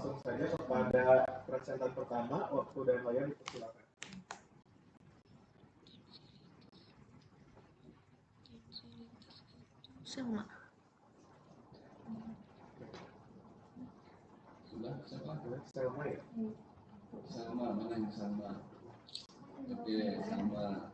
langsung saja kepada presentan pertama. Waktu dan layar dipersilakan. Sama. Sudah, siapa? Sama ya? Sama, mana yang sama? Oke, sama.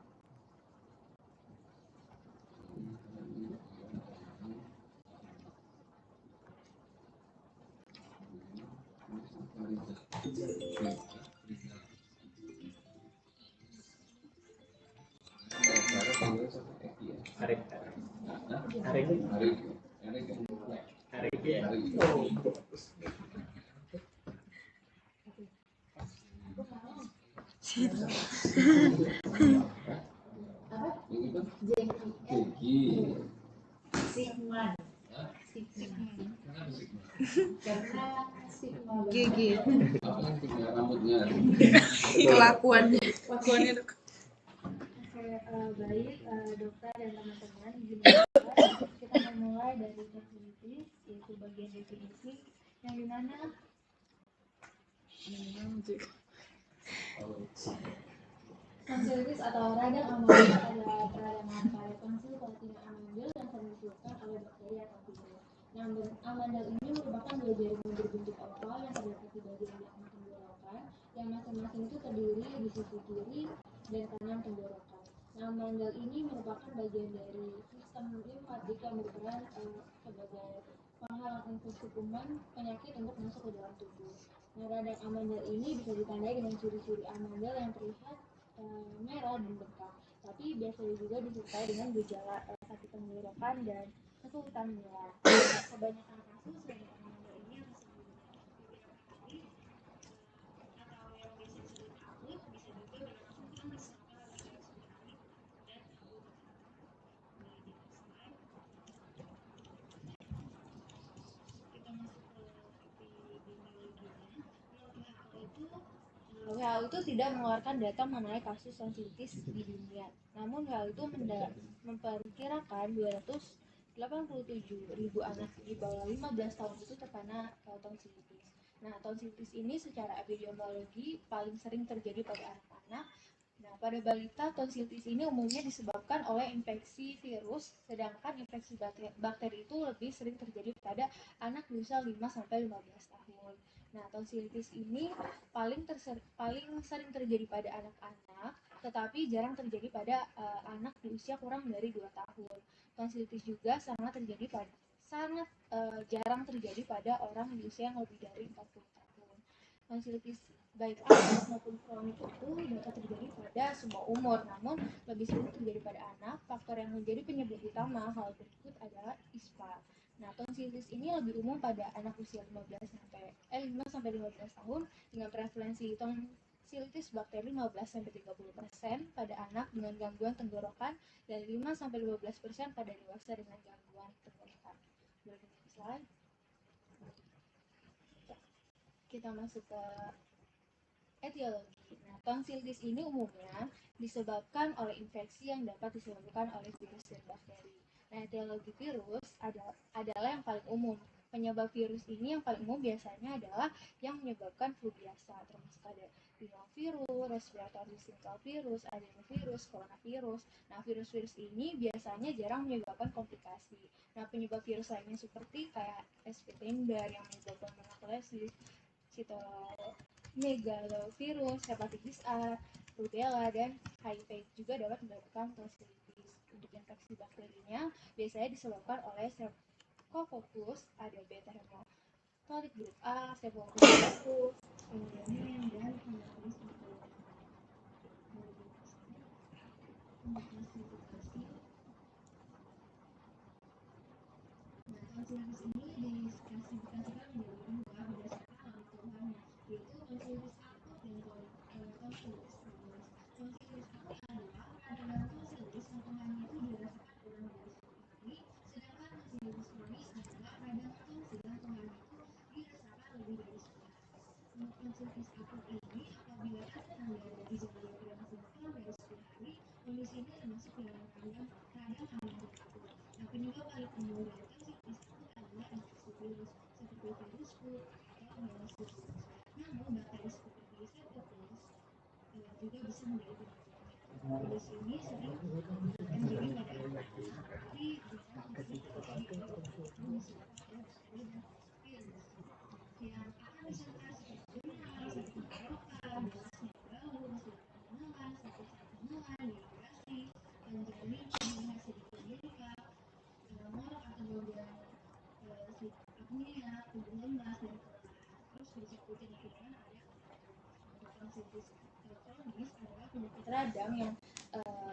GG. Apa yang tiga rambutnya? Kelakuannya. Baik, dokter dan teman-teman, kita memulai dari tonsillitis, yaitu bagian definisi yang dimana tonsillitis atau radang amandel adalah peradangan pada tonsil platina amandel yang termunculkan oleh bakteri atau virus. Nah, amandel ini merupakan dua jaringan berbentuk oval yang terdapat di bagian belakang tenggorokan, yang masing-masing itu terdiri di sisi kiri dan kanan tenggorokan. Nah, amandel ini merupakan bagian dari sistem limfatik yang berperan sebagai penghalang infeksi kuman penyakit untuk masuk ke dalam tubuh. Nah, radang amandel ini bisa ditandai dengan ciri-ciri amandel yang terlihat merah dan bengkak, tapi biasanya juga disertai dengan gejala sakit tenggorokan dan kesulitan menyerap. Kebanyakan kasus radang amandel ini yang atau yang biasa disebut akut bisa juga berlangsung disebabkan oleh reaksi kronik dan kita masuk ke epidemiologinya. WHO itu tidak mengeluarkan data mengenai kasus tonsillitis di dunia. Namun WHO itu memperkirakan 287.000 anak di bawah 15 tahun itu terkena tonsillitis. Nah, tonsillitis ini secara epidemiologi paling sering terjadi pada anak-anak. Nah, pada balita, tonsillitis ini umumnya disebabkan oleh infeksi virus, sedangkan infeksi bakteri itu lebih sering terjadi pada anak di usia 5-15 tahun. Nah, tonsillitis ini paling sering terjadi pada anak-anak, tetapi jarang terjadi pada anak di usia kurang dari 2 tahun. Tonsillitis juga jarang terjadi pada orang di usia yang lebih dari 40 tahun. Tonsillitis baik akut maupun kronik itu dapat terjadi pada semua umur, namun lebih sering terjadi pada anak. Faktor yang menjadi penyebab utama hal berikut adalah ISPA. Nah, tonsillitis ini lebih umum pada anak usia 5-15 tahun dengan prevalensi tonsillitis bakteri 15-30% pada anak dengan gangguan tenggorokan dan 5-15% pada dewasa dengan gangguan tenggorokan. Slide. Kita masuk ke etiologi. Nah, tonsillitis ini umumnya disebabkan oleh infeksi yang dapat disebabkan oleh virus dan bakteri. Nah, etiologi virus adalah yang paling umum. Penyebab virus ini yang paling umum biasanya adalah yang menyebabkan flu biasa, termasuk ada rhinovirus, respiratory syncytial virus, adenovirus, coronavirus. Nah, virus-virus ini biasanya jarang menyebabkan komplikasi. Nah, penyebab virus lainnya seperti kayak Epstein-Barr yang menyebabkan mononukleosis, cytomegalovirus, hepatitis A, rubella, dan HIV juga dapat menyebabkan tonsillitis. Untuk infeksi bakterinya biasanya disebabkan oleh Staphylococcus, ada beta hematolik grup A, Staphylococcus, aureus, dan Haemophilus influenza. Nah, tonsillitis ini diklasifikasikan menjadi dua berdasarkan alat keluhannya, yaitu tonsillitis akut dan tonsillitis kronis. Tonsillitis akut adalah peradangan tonsillitis yang keluhannya itu dirasakan kurang dari 1 hari, sedangkan tonsillitis kronis adalah peradangan tonsil yang keluhannya itu dirasakan lebih dari 1 hari. Untuk tonsillitis akut ini, apabila pasien ada gejala yang berlangsung kurang dari 1 hari, kondisi ini termasuk dalam radang amandel akut. Nah, penyebab paling umum dari tonsillitis akut adalah infeksi virus seperti virus flu atau inflamasi. Namun bakteri seperti Staphylococcus juga bisa menjadi penyebab. Virus ini sering terjadi pada anak, tapi jarang terjadi pada yang akan disertai seperti demam, sakit tenggorokan, berasnya bau, kemudian sakit dehidrasi, janin, dehidrasi di muka, ngorok atau gagal sleep apnea, tubuh lemas dan kelelahan. Terus berikutnya dikatakan ada tonsillitis kronis adalah penyakit radang yang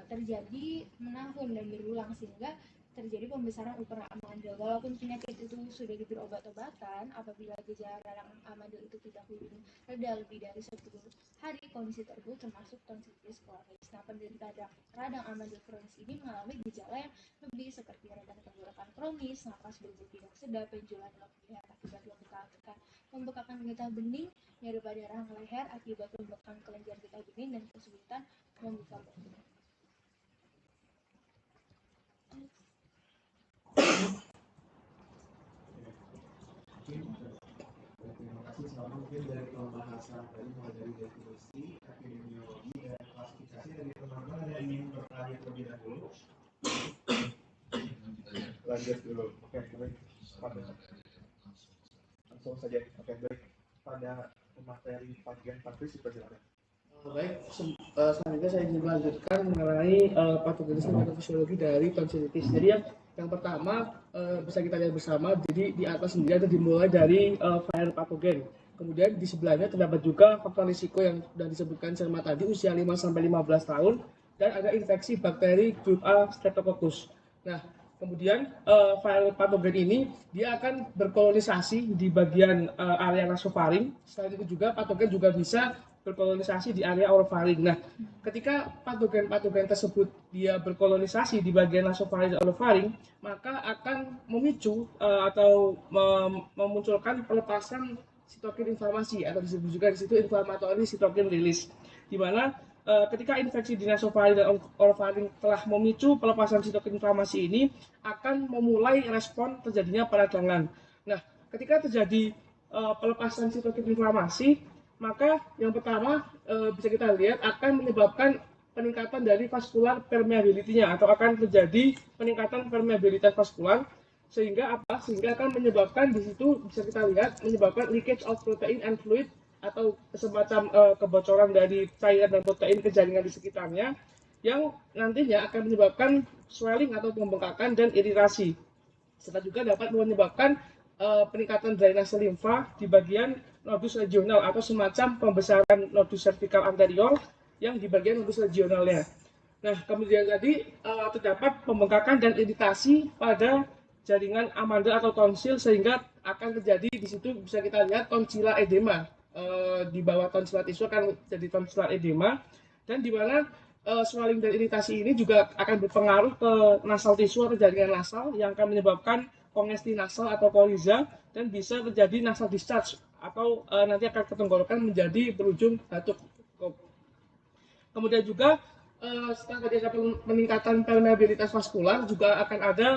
terjadi menahun dan berulang sehingga terjadi pembesaran ukuran amandel. Walaupun penyakit itu sudah diberi obat-obatan, apabila gejala radang amandel itu tidak kunjung reda lebih dari 10 hari, kondisi tersebut termasuk tonsillitis kronis. Nah, penderita radang amandel kronis ini mengalami gejala yang lebih seperti radang tenggorokan kronis, napas berbau tidak sedap, benjolan leher akibat pembekakan getah bening, nyeri pada rahang leher akibat pembekakan kelenjar getah bening, dan kesulitan membuka mulut. Terima kasih. Selama mungkin dari pembahasan tadi mulai dari definisi, epidemiologi, dan klasifikasi dari teman-teman ada ingin bertanya terlebih dahulu? Lanjut dulu. Oke, baik. Langsung saja. Oke, baik. Pada materi bagian Patris dipersilakan. Baik, selanjutnya saya ingin melanjutkan mengenai patogenesis atau fisiologi dari tonsilitis. Jadi yang pertama bisa kita lihat bersama. Jadi di atas sendiri itu dimulai dari viral patogen. Kemudian di sebelahnya terdapat juga faktor risiko yang sudah disebutkan sama tadi, usia 5-15 tahun, dan ada infeksi bakteri grup A Streptococcus. Nah, kemudian viral patogen ini dia akan berkolonisasi di bagian area nasofaring. Selain itu juga patogen juga bisa berkolonisasi di area orofaring. Nah, ketika patogen-patogen tersebut dia berkolonisasi di bagian nasofaring dan orofaring, maka akan memicu atau memunculkan pelepasan sitokin inflamasi atau disebut juga di situ inflammatory cytokine release, di mana ketika infeksi di nasofaring dan orofaring telah memicu pelepasan sitokin inflamasi ini akan memulai respon terjadinya peradangan. Nah, ketika terjadi pelepasan sitokin inflamasi, maka yang pertama bisa kita lihat akan menyebabkan peningkatan dari vascular permeability-nya atau akan terjadi peningkatan permeabilitas vaskular, sehingga apa? Sehingga akan menyebabkan di situ bisa kita lihat menyebabkan leakage of protein and fluid atau semacam kebocoran dari cairan dan protein ke jaringan di sekitarnya yang nantinya akan menyebabkan swelling atau pembengkakan dan iritasi, serta juga dapat menyebabkan peningkatan drainase limfa di bagian nodus regional atau semacam pembesaran nodus cervical anterior yang di bagian nodus regionalnya. Nah, kemudian tadi terdapat pembengkakan dan iritasi pada jaringan amandel atau tonsil sehingga akan terjadi di situ bisa kita lihat tonsila edema. Di bawah tonsilat tisu akan jadi tonsilat edema, dan di mana swelling dan iritasi ini juga akan berpengaruh ke nasal tisu atau jaringan nasal yang akan menyebabkan kongesti nasal atau koliza, dan bisa terjadi nasal discharge atau nanti akan ke tenggorokan menjadi berujung batuk. Kemudian juga setelah tadi ada peningkatan permeabilitas vaskular, juga akan ada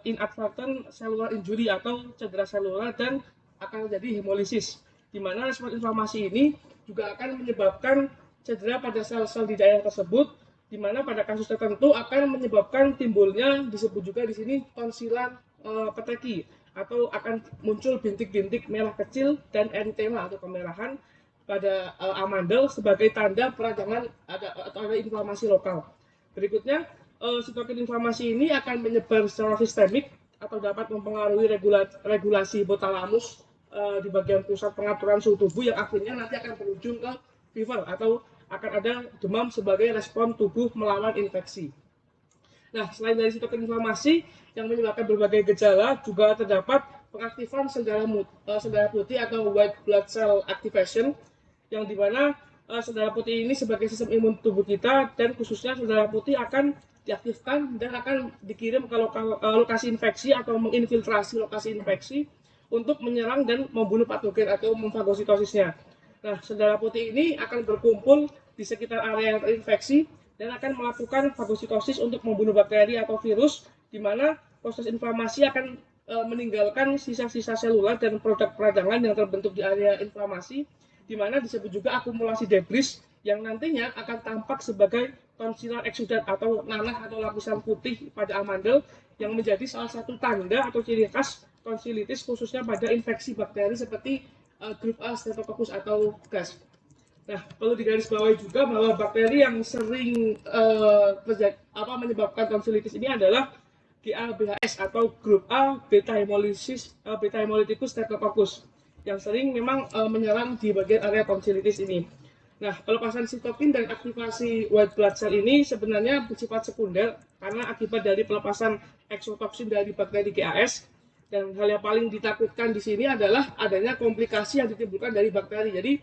inadvertent cellular injury atau cedera selular dan akan terjadi hemolisis, di mana respon inflamasi ini juga akan menyebabkan cedera pada sel-sel di daerah tersebut, di mana pada kasus tertentu akan menyebabkan timbulnya disebut juga di sini tonsilan peteki, atau akan muncul bintik-bintik merah kecil dan eritema atau kemerahan pada amandel sebagai tanda peradangan atau ada inflamasi lokal. Berikutnya, sitokin inflamasi ini akan menyebar secara sistemik atau dapat mempengaruhi regulasi hipotalamus di bagian pusat pengaturan suhu tubuh yang akhirnya nanti akan berujung ke fever atau akan ada demam sebagai respon tubuh melawan infeksi. Nah, selain dari sitokin inflamasi yang menyebabkan berbagai gejala, juga terdapat pengaktifan sel darah putih atau white blood cell activation, yang dimana sel darah putih ini sebagai sistem imun tubuh kita, dan khususnya sel darah putih akan diaktifkan dan akan dikirim ke lokasi infeksi atau menginfiltrasi lokasi infeksi untuk menyerang dan membunuh patogen atau memfagositosisnya. Nah, sel darah putih ini akan berkumpul di sekitar area yang terinfeksi dan akan melakukan fagositosis untuk membunuh bakteri atau virus, di mana proses inflamasi akan meninggalkan sisa-sisa selular dan produk peradangan yang terbentuk di area inflamasi, di mana disebut juga akumulasi debris yang nantinya akan tampak sebagai tonsillar exudate atau nanah atau lapisan putih pada amandel yang menjadi salah satu tanda atau ciri khas tonsilitis khususnya pada infeksi bakteri seperti grup A Streptococcus atau gas. Nah, perlu digarisbawahi juga bahwa bakteri yang sering menyebabkan tonsilitis ini adalah GABHS atau grup A beta hemolyticus streptococcus yang sering memang menyerang di bagian area tonsilitis ini. Nah, pelepasan sitokin dan aktivasi white blood cell ini sebenarnya bersifat sekunder karena akibat dari pelepasan exotoksin dari bakteri GAS, dan hal yang paling ditakutkan di sini adalah adanya komplikasi yang ditimbulkan dari bakteri. Jadi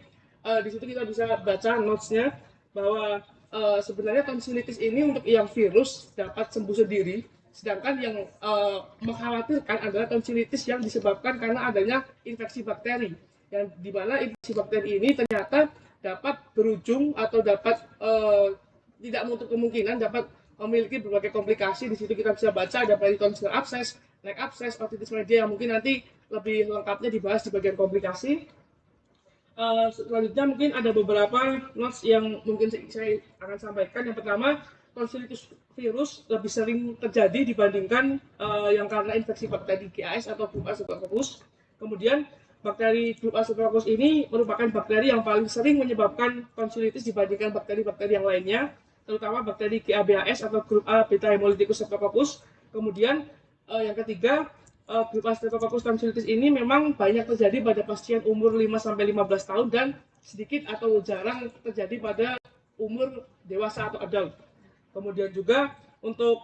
di situ kita bisa baca notes-nya bahwa sebenarnya tonsilitis ini untuk yang virus dapat sembuh sendiri, sedangkan yang mengkhawatirkan adalah tonsilitis yang disebabkan karena adanya infeksi bakteri, yang dimana infeksi bakteri ini ternyata dapat berujung atau dapat tidak menutup kemungkinan dapat memiliki berbagai komplikasi. Di situ kita bisa baca ada peritonsil abscess, neck abscess, otitis media yang mungkin nanti lebih lengkapnya dibahas di bagian komplikasi. Selanjutnya mungkin ada beberapa notes yang mungkin saya akan sampaikan. Yang pertama, tonsilitis virus lebih sering terjadi dibandingkan yang karena infeksi bakteri GAS atau grup A Streptococcus. Kemudian bakteri grup A Streptococcus ini merupakan bakteri yang paling sering menyebabkan tonsilitis dibandingkan bakteri-bakteri yang lainnya, terutama bakteri GABHS atau grup A beta hemolyticus streptococcus. Kemudian yang ketiga, grup A Streptococcus tonsilitis ini memang banyak terjadi pada pasien umur 5-15 tahun dan sedikit atau jarang terjadi pada umur dewasa atau adult. Kemudian juga untuk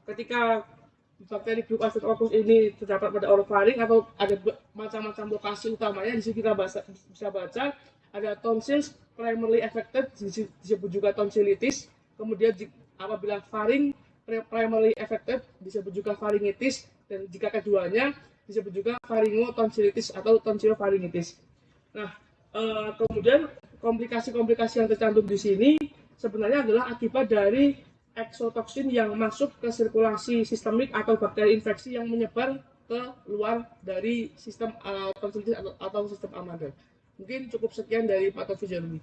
ketika bakteri grup A Streptococcus ini terdapat pada orofaring atau ada macam-macam lokasi utamanya, di sini kita bisa baca ada tonsils primarily affected, disebut juga tonsilitis. Kemudian apabila faring primarily affected disebut juga pharyngitis, dan jika keduanya disebut juga pharyngotonsilitis atau tonsilopharyngitis. Nah, kemudian komplikasi-komplikasi yang tercantum di sini sebenarnya adalah akibat dari exotoksin yang masuk ke sirkulasi sistemik atau bakteri infeksi yang menyebar ke luar dari sistem tonsilitis atau sistem amandel. Mungkin cukup sekian dari patofisiologi.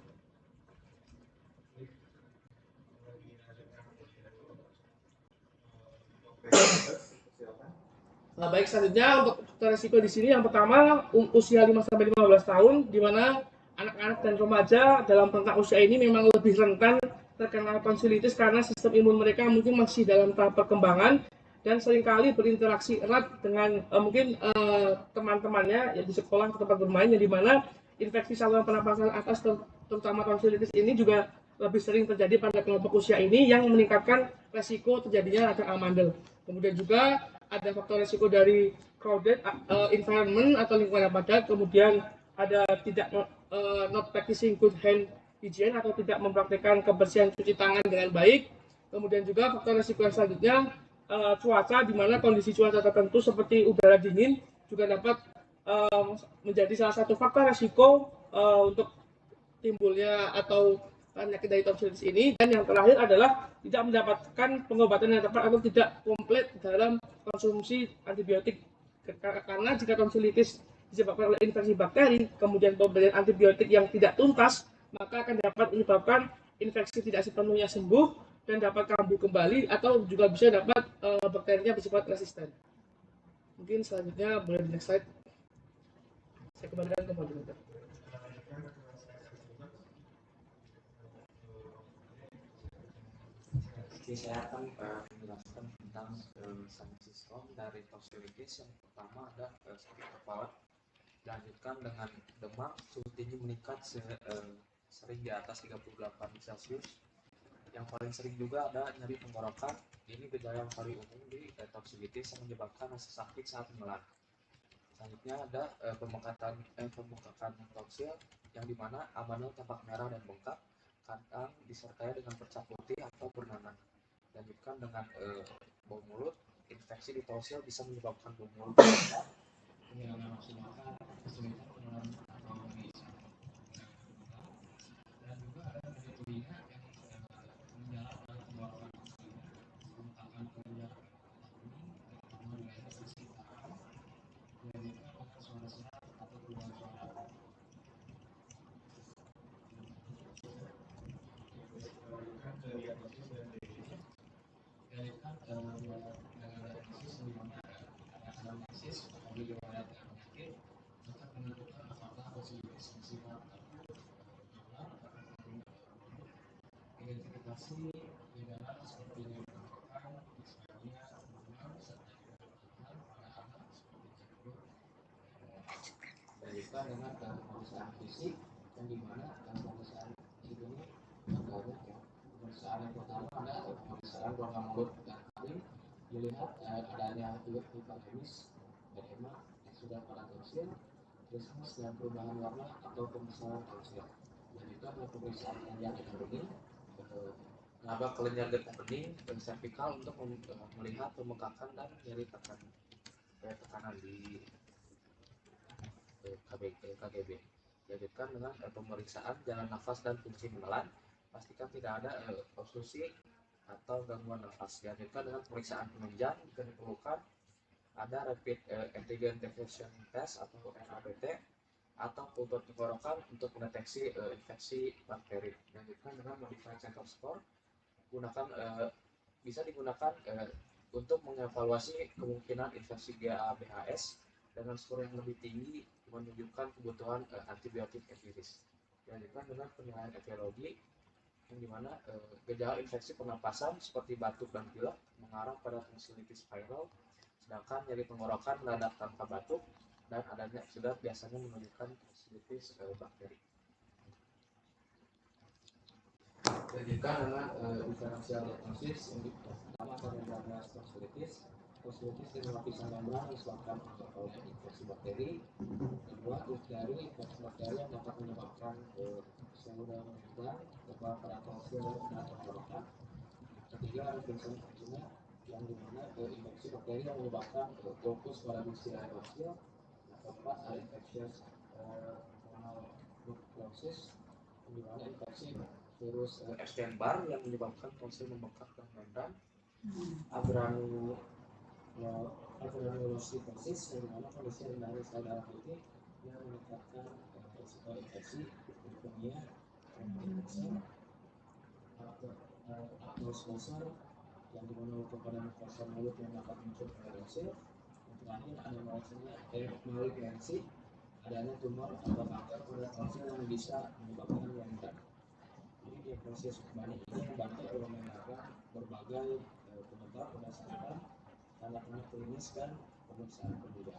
Nah, baik, selanjutnya untuk faktor resiko di sini yang pertama usia 5-15 tahun, di mana anak-anak dan remaja dalam rentang usia ini memang lebih rentan terkena tonsilitis karena sistem imun mereka mungkin masih dalam tahap perkembangan dan seringkali berinteraksi erat dengan mungkin teman-temannya ya, di sekolah atau tempat bermain, yang dimana infeksi saluran pernapasan atas terutama tonsilitis ini juga lebih sering terjadi pada kelompok usia ini yang meningkatkan resiko terjadinya radang amandel. Kemudian juga ada faktor resiko dari crowded environment atau lingkungan yang padat, kemudian ada tidak not practicing good hand hygiene atau tidak mempraktikkan kebersihan cuci tangan dengan baik. Kemudian juga faktor resiko yang selanjutnya cuaca, di mana kondisi cuaca tertentu seperti udara dingin juga dapat menjadi salah satu faktor resiko untuk timbulnya atau penyakit dari tonsilitis ini. Dan yang terakhir adalah tidak mendapatkan pengobatan yang tepat atau tidak komplit dalam konsumsi antibiotik, karena jika tonsilitis disebabkan oleh infeksi bakteri kemudian pemberian antibiotik yang tidak tuntas, maka akan dapat menyebabkan infeksi tidak sepenuhnya sembuh dan dapat kambuh kembali atau juga bisa dapat bakterinya bersifat resisten. Mungkin selanjutnya boleh di next slide. Saya kembalikan ke moderator. Oke, saya akan menjelaskan tentang sistem dari tonsilitis. Yang pertama ada sakit kepala, dilanjutkan dengan demam, suhu tinggi meningkat sering di atas 38 Celcius. Yang paling sering juga ada nyeri tenggorokan. Ini gejala yang paling umum di tonsilitis yang menyebabkan rasa sakit saat menelan. Selanjutnya ada pembengkakan tonsil, yang dimana amandel tampak merah dan bengkak, kadang disertai dengan bercak putih atau bernanah. Lanjutkan dengan bau mulut. Infeksi di tonsil bisa menyebabkan bau mulut kehilangan nafsu makan, kesulitan pengenalan atau bisa, dan juga ada nyeri telinga yang menjala pada tenggorokan tersebut, bengkakan telinga kuning, terutama di leher sisi durasi peredaran seperti yang dilakukan misalnya demam serta kelembapan pada anak seperti catur Dilanjutkan dengan pemeriksaan fisik yang dimana pemeriksaan ini banyak ya. Pemeriksaan yang pertama ada pemeriksaan rongga mulut dan taring, dilihat adanya hipertemis, edema yang sudah pada tonsil, trismus dan perubahan warna atau pemeriksaan tonsil. Dilanjutkan dengan pemeriksaan kelenjar getah bening, laba kelenjar getah bening dan servikal untuk melihat pembengkakan dan nyeri tekanan di KGB. Dilanjutkan dengan pemeriksaan jalan nafas dan fungsi menelan. Pastikan tidak ada obstruksi atau gangguan nafas. Dilanjutkan dengan pemeriksaan penunjang jika diperlukan. Ada rapid antigen detection test atau RABT atau kultur tenggorokan untuk mendeteksi infeksi bakteri. Dilanjutkan dengan modified Central Score. Bisa digunakan untuk mengevaluasi kemungkinan infeksi GA/BHS dengan skor yang lebih tinggi menunjukkan kebutuhan antibiotik empiris. Dilanjutkan dengan penilaian etiologi yang dimana gejala infeksi pernapasan seperti batuk dan pilek mengarah pada tonsillitis viral, sedangkan nyeri tenggorokan mendadak tanpa batuk dan adanya eksudat biasanya menunjukkan tonsillitis bakteri. Dilanjutkan dengan diferensial diagnosis yang pertama pada diagnosis tonsillitis dengan lapisan membran disebabkan oleh infeksi bakteri. Kedua, dari infeksi bakteri yang dapat menyebabkan saluran membran, tebal pada tonsil dan tenggorokan. Ketiga, infeksi vaksinnya yang dimana infeksi bakteri yang menyebabkan fokus pada gusi air tonsil. Keempat, ada infectious mononucleosis yang dimana infeksi virus Epstein-Barr yang menyebabkan tonsil membengkak dan membran. Agranulositosis yang dimana kondisi rendahnya sel darah putih yang meningkatkan risiko infeksi, leukemia, infeksi, apnosmosa yang dimana luka pada mukosa mulut yang dapat muncul pada tonsil. Yang terakhir ada malignansi, adanya tumor atau kanker pada tonsil yang bisa menyebabkan membran. Jadi diagnosis banyak ini membantu untuk mengenalkan berbagai penyebab berdasarkan tanda-tanda klinis dan pemeriksaan penunjang.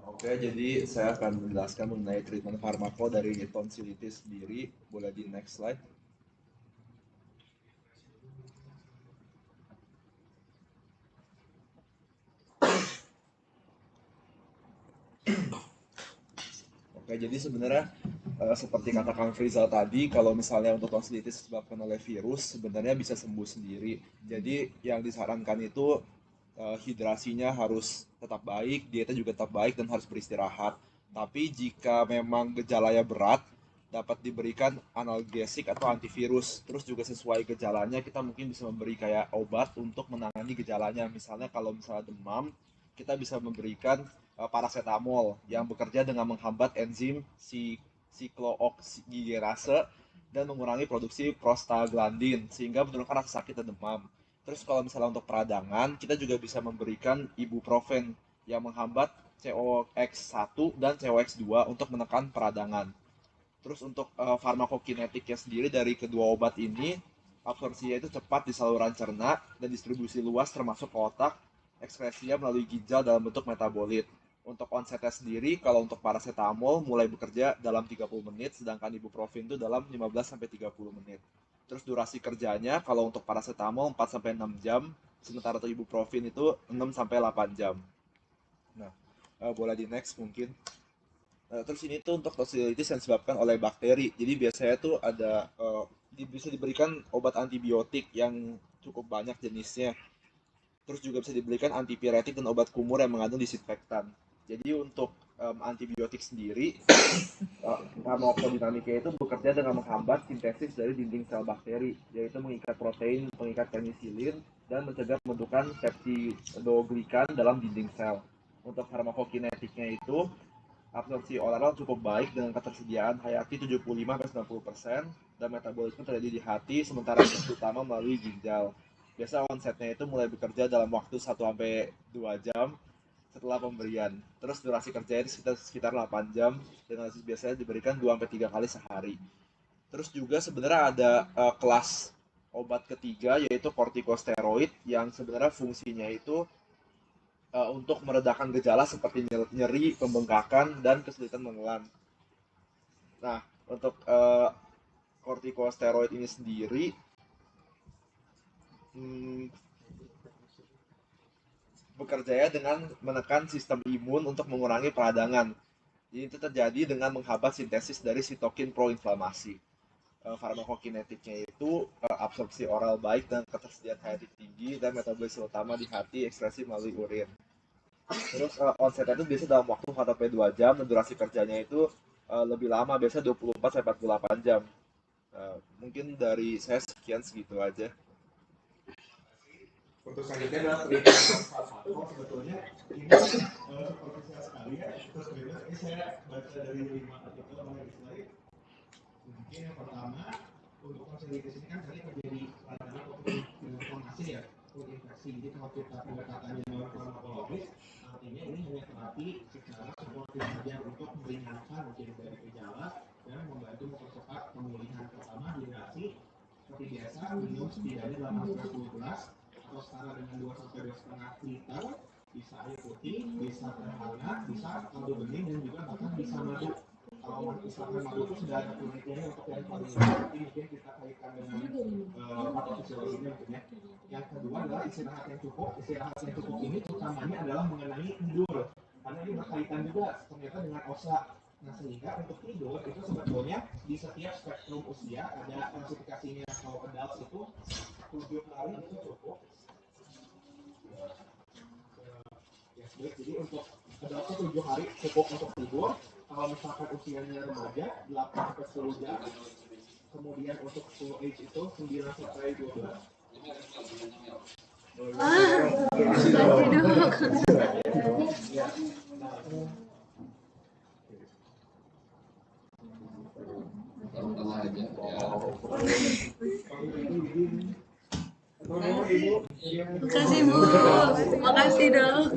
Oke, jadi saya akan menjelaskan mengenai treatment farmako dari tonsillitis sendiri. Boleh di next slide. Oke, jadi sebenarnya seperti kata Kang Frizal tadi, kalau misalnya untuk tonsillitis disebabkan oleh virus, sebenarnya bisa sembuh sendiri. Jadi yang disarankan itu hidrasinya harus tetap baik, dietnya juga tetap baik dan harus beristirahat. Tapi jika memang gejalanya berat, dapat diberikan analgesik atau antivirus. Terus juga sesuai gejalanya kita mungkin bisa memberi kayak obat untuk menangani gejalanya. Misalnya kalau misalnya demam, kita bisa memberikan paracetamol yang bekerja dengan menghambat enzim siklooksigenase dan mengurangi produksi prostaglandin sehingga menurunkan rasa sakit dan demam. Terus kalau misalnya untuk peradangan, kita juga bisa memberikan ibuprofen yang menghambat COX-1 dan COX-2 untuk menekan peradangan. Terus untuk farmakokinetiknya sendiri dari kedua obat ini, absorpsinya itu cepat di saluran cerna dan distribusi luas termasuk ke otak, ekskresinya melalui ginjal dalam bentuk metabolit. Untuk onsetnya sendiri, kalau untuk paracetamol mulai bekerja dalam 30 menit, sedangkan ibuprofen itu dalam 15-30 menit. Terus durasi kerjanya, kalau untuk paracetamol 4-6 jam, sementara untuk ibuprofen itu 6-8 jam. Nah, boleh di next mungkin. Terus ini tuh untuk tonsillitis yang disebabkan oleh bakteri. Jadi biasanya tuh ada bisa diberikan obat antibiotik yang cukup banyak jenisnya. Terus juga bisa diberikan antipiretik dan obat kumur yang mengandung disinfektan. Jadi untuk antibiotik sendiri, farmakodinamika itu bekerja dengan menghambat sintesis dari dinding sel bakteri, yaitu mengikat protein, pengikat penisilin, dan mencegah pembentukan peptidoglikan dalam dinding sel. Untuk farmakokinetiknya itu, absorpsi oral cukup baik dengan ketersediaan hayati 75-90% dan metabolisme terjadi di hati, sementara yang utama melalui ginjal. Biasa onsetnya itu mulai bekerja dalam waktu 1-2 jam, setelah pemberian. Terus durasi kerjanya sekitar 8 jam dengan dosis biasanya diberikan 2-3 kali sehari. Terus juga sebenarnya ada kelas obat ketiga yaitu kortikosteroid yang sebenarnya fungsinya itu untuk meredakan gejala seperti nyeri, pembengkakan, dan kesulitan menelan. Nah, untuk kortikosteroid ini sendiri bekerja dengan menekan sistem imun untuk mengurangi peradangan. Jadi itu terjadi dengan menghambat sintesis dari sitokin proinflamasi. Farmakokinetiknya itu absorpsi oral baik dan ketersediaan HRT tinggi dan metabolisme utama di hati ekspresi melalui urin. Terus onsetnya itu biasanya dalam waktu 4-2 jam dan durasi kerjanya itu lebih lama, biasanya 24-48 jam. Mungkin dari saya sekian segitu aja. Untuk selanjutnya adalah penelitian satu sebetulnya ini seperti saya sekali ya, itu sebenarnya ini saya baca dari 5 artikel mengenai slide. Mungkin yang pertama untuk konsoliditas ini kan tadi terjadi pada inflamasi ya, infeksi. Jadi kalau kita pendekatannya non farmakologis, artinya ini hanya terapi secara suportif saja untuk meringankan mungkin dari gejala dan membantu mempercepat pemulihan. Pertama hidrasi seperti biasa minum setidaknya 810 gelas atau setara dengan 2-2,5 liter, bisa air putih, bisa teh hangat, bisa kaldu bening, dan juga bahkan bisa madu. Kalau misalkan madu itu sudah ada penelitiannya untuk yang paling tapi mungkin kita kaitkan dengan patofisiologinya mungkin ya. Yang kedua adalah istirahat yang cukup. Istirahat yang cukup ini utamanya adalah mengenai tidur, karena ini berkaitan juga ternyata dengan osa. Nah sehingga untuk tidur itu sebetulnya di setiap spektrum usia ada klasifikasinya. Kalau adults itu 7 hari itu cukup. Jadi untuk adults 7 hari cukup untuk tidur. Kalau misalkan usianya remaja 8-10 jam. Kemudian untuk full age itu 9-12. Makasih Bu, makasih Dok.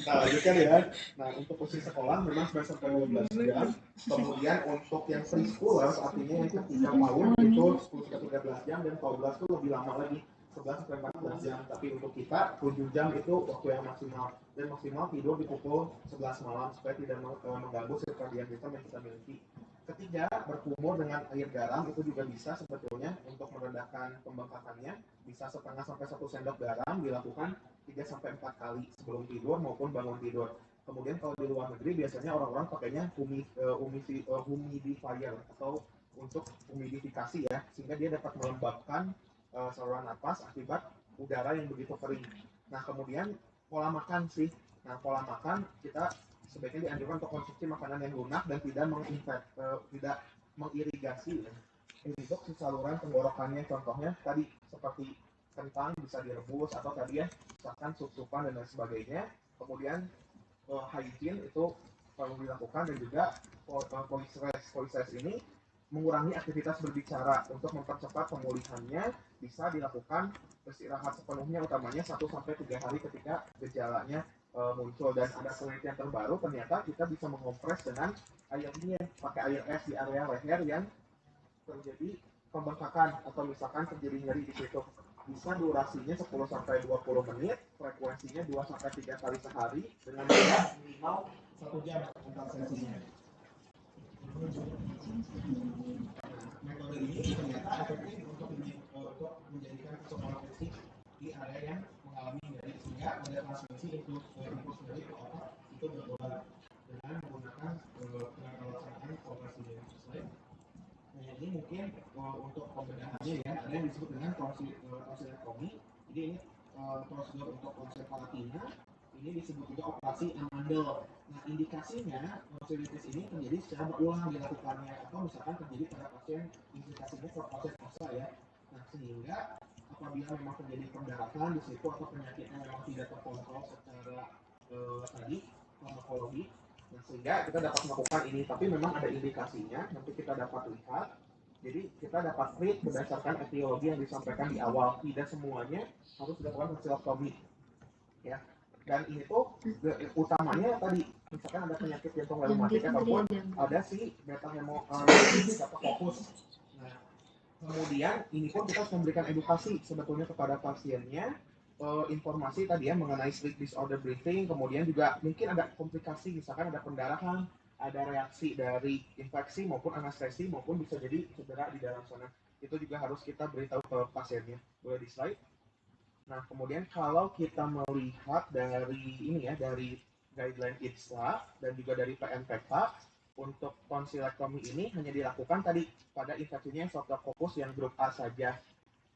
Nah lanjutkan ya. Nah untuk usia sekolah memang 9-12 jam. Kemudian untuk yang preschoolers artinya yang ketika PAUD itu 10-13 jam dan 12 itu lebih lama lagi 11-14 jam. Tapi untuk kita 7 jam itu waktu yang maksimal, dan maksimal tidur di pukul 11 malam supaya tidak mengganggu sirkadian ritme yang kita miliki. Ketiga, berkumur dengan air garam itu juga bisa sebetulnya untuk merendahkan pembengkakannya. Bisa 1/2 sampai 1 sendok garam dilakukan 3-4 kali sebelum tidur maupun bangun tidur. Kemudian kalau di luar negeri biasanya orang-orang pakainya humidifier atau untuk humidifikasi ya, sehingga dia dapat melembabkan saluran napas akibat udara yang begitu kering. Nah kemudian pola makan sih. Nah pola makan kita sebaiknya dianjurkan untuk konsumsi makanan yang lunak dan tidak tidak mengirigasi ya, untuk saluran tenggorokannya. Contohnya tadi seperti kentang bisa direbus atau tadi ya misalkan sup-supan dan lain sebagainya. Kemudian hygiene itu perlu dilakukan, dan juga polystress ini mengurangi aktivitas berbicara untuk mempercepat pemulihannya. Bisa dilakukan beristirahat sepenuhnya utamanya 1-3 hari ketika gejalanya muncul. Dan ada penelitian terbaru ternyata kita bisa mengompres dengan air dingin, pakai air es di area leher yang terjadi pembengkakan atau misalkan terjadi nyeri di situ. Bisa durasinya 10-20 menit, frekuensinya 2-3 kali sehari dengan minimal 1 jam antar sesinya. Metode ini ternyata efektif untuk menjadikan isoporofleksi di area yang mengalami nyeri, sehingga ada transmisi impuls nyeri ke otak itu berkurang dengan menggunakan pelaksanaan operasi slide. Nah ini mungkin untuk pembedahannya ya, ada yang disebut dengan tonsilektomi. Jadi ini prosedur untuk tonsil palatina. Ini disebut juga operasi amandel. Nah indikasinya tonsilitis ini terjadi secara berulang dilakukannya, atau misalkan terjadi pada pasien indikasinya ke pasien osa ya. Nah sehingga apabila memang terjadi perdarahan di situ atau penyakit yang memang tidak terkontrol secara tadi farmakologi, nah sehingga kita dapat melakukan ini. Tapi memang ada indikasinya, nanti kita dapat lihat. Jadi kita dapat treat berdasarkan etiologi yang disampaikan di awal. Tidak semuanya harus dilakukan tonsilektomi. ya. Dan ini tuh utamanya tadi misalkan ada penyakit jantung reumatik Yang ataupun yang ada si beta fokus. Nah, kemudian ini pun kita harus memberikan edukasi sebetulnya kepada pasiennya, informasi tadi ya mengenai sleep disorder breathing, kemudian juga mungkin ada komplikasi, misalkan ada pendarahan, ada reaksi dari infeksi maupun anestesi maupun bisa jadi cedera di dalam sana. Itu juga harus kita beritahu ke pasiennya. Boleh di slide. Nah, kemudian kalau kita melihat dari ini ya, dari guideline ITSA dan juga dari PMPK, untuk tonsilektomi ini hanya dilakukan tadi pada infeksinya yang Staphylococcus yang grup A saja.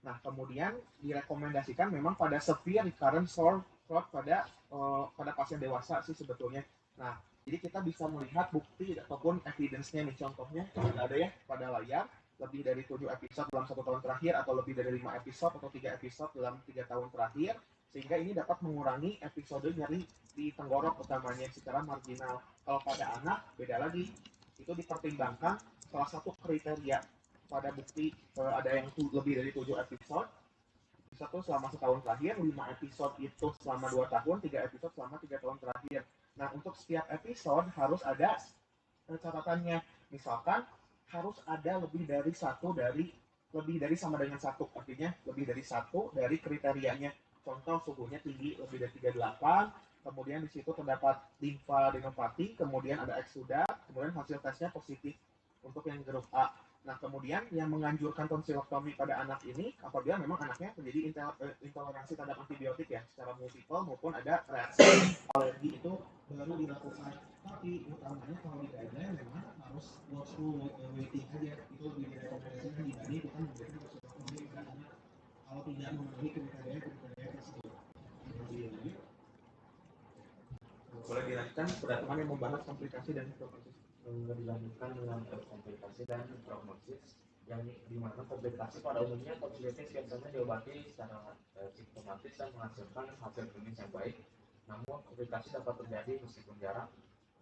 Nah, kemudian direkomendasikan memang pada severe recurrent sore throat pada pasien dewasa sih sebetulnya. Nah, jadi kita bisa melihat bukti ataupun evidence-nya nih, contohnya ada ya pada layar lebih dari 7 episode dalam 1 tahun terakhir atau lebih dari 5 episode atau 3 episode dalam 3 tahun terakhir, sehingga ini dapat mengurangi episode nyeri di tenggorok utamanya secara marginal. Kalau pada anak beda lagi, itu dipertimbangkan salah satu kriteria pada bukti ada yang lebih dari 7 episode, satu selama setahun terakhir, 5 episode itu selama 2 tahun, 3 episode selama 3 tahun terakhir. Nah, untuk setiap episode harus ada catatannya. Misalkan harus ada lebih dari sama dengan satu, artinya lebih dari satu dari kriterianya. Contoh suhunya tinggi lebih dari 38, kemudian di situ terdapat limfadenopati, kemudian ada eksudat, kemudian hasil tesnya positif untuk yang grup A. Nah, kemudian yang menganjurkan tonsilektomi pada anak ini apabila memang anaknya terjadi intoleransi terhadap antibiotik ya, secara multiple maupun ada reaksi alergi, itu baru dilakukan. Tapi utamanya kalau di guideline memang harus watchful waiting aja, itu lebih direkomendasikan dibanding kita memberikan tonsilektomi pada anak kalau tidak memenuhi kriteria tersebut. Boleh dilanjutkan pada teman yang membahas komplikasi dan prognosis. Dilanjutkan dengan komplikasi dan prognosis, yang dimana komplikasi pada umumnya tonsilitis biasanya diobati secara simptomatis dan menghasilkan hasil klinis yang baik. Namun komplikasi dapat terjadi meskipun jarang,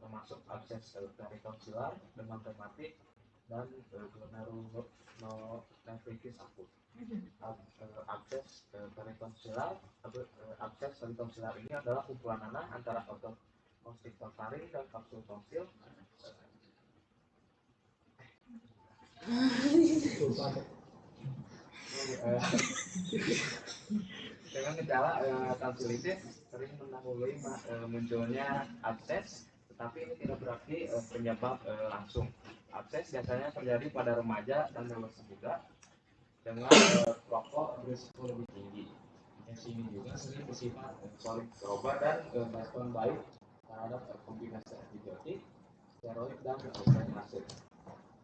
termasuk abses peritonsilar, demam rematik, dan glomerulonefritis akut. Abses peritonsilar ini adalah kumpulan nanah antara otot konstriktor taring dan kapsul tonsil dengan gejala tonsilitis sering mendahului munculnya abses, tetapi ini tidak berarti penyebab langsung. Abses biasanya terjadi pada remaja dan dewasa muda dengan rokok berisiko lebih tinggi. Yang ini juga sering bersifat polikroba dan respon baik terhadap kombinasi antibiotik, steroid, dan drainase.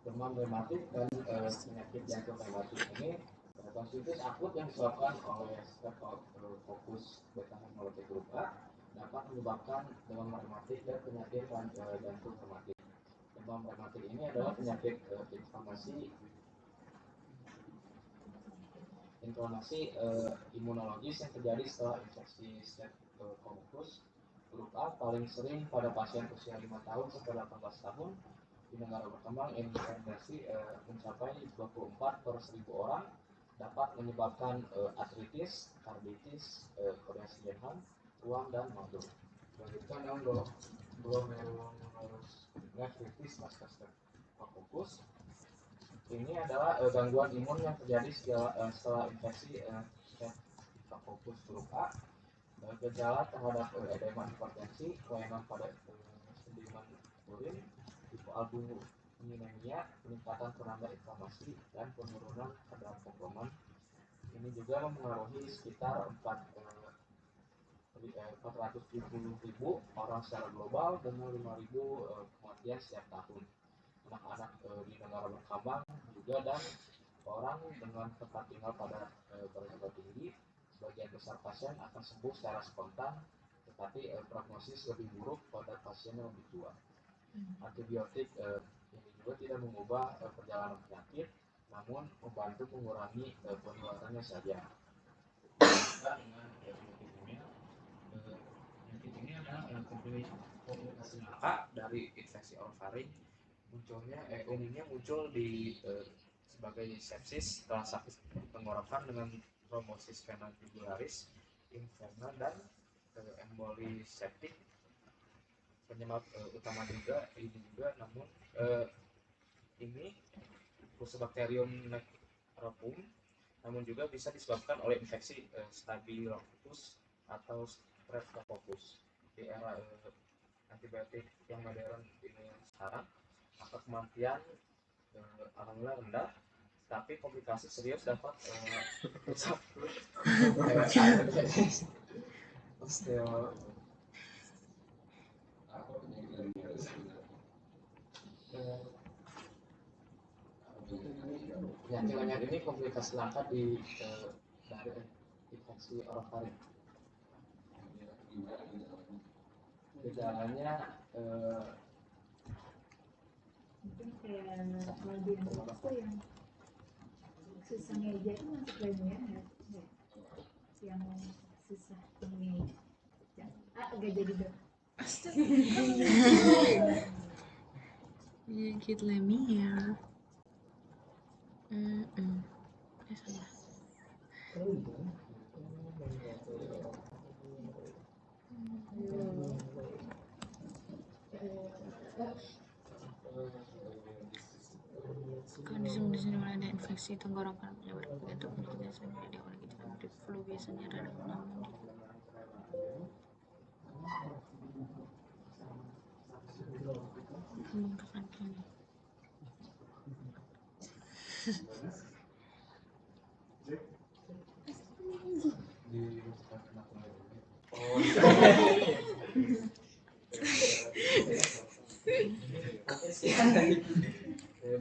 Demam rematik dan penyakit jantung rematik ini tonsillitis akut yang disebabkan oleh Staphylococcus beta hemolystis grup A dapat menyebabkan demam rematik dan penyakit jantung rematik. Demam rematik ini adalah penyakit inflamasi imunologis yang terjadi setelah infeksi Staphylococcus grup A, paling sering pada pasien usia 5 tahun sampai 18 tahun. Di negara berkembang insidence mencapai 24 per 1000 orang, dapat menyebabkan artritis, karditis, koreasi denham, ruam, dan nodul. Selanjutnya yang glomerulonefritis pasca Staphylococcus. Ini adalah gangguan imun yang terjadi setelah infeksi Staphylococcus grup A. Gejala terhadap edema hipertensi, kelainan pada sedimen urin, hipoalbuminemia, peningkatan penanda inflamasi, dan penurunan kadar komplement. Ini juga mempengaruhi sekitar 470.000 orang secara global dengan 5.000 kematian setiap tahun. Anak-anak di negara berkembang juga dan orang dengan tempat tinggal pada beresiko tinggi, sebagian besar pasien akan sembuh secara spontan, tetapi prognosis lebih buruk pada pasien yang lebih tua. Antibiotik ini juga tidak mengubah perjalanan penyakit, namun membantu mengurangi penularannya saja. Dengan penyakit ini adalah komplikasi langka dari infeksi orofaring. Umumnya muncul sebagai sepsis setelah sakit tenggorokan dengan trombosis vena tubularis, infeksi, dan emboli septik, penyebab utama juga ini juga, namun ini Fusobacterium necropum, namun juga bisa disebabkan oleh infeksi Staphylococcus atau Streptococcus. Di era antibiotik yang modern ini sekarang, maka kematian alhamdulillah rendah, tapi komplikasi serius dapat osteo penyakit ini komplikasi langka di dari infeksi orofaring. Gejalanya Mungkin kayak kalau di Indonesia tuh yang susah ngeja itu masuk bagian ya, yang susah ngeja. Gak jadi dong. Penyakit Lemia. Salah. Kondisi mulai ada infeksi tenggorokan menyebar begitu biasanya di awal kita di flu biasanya rada namun membengkakan kini.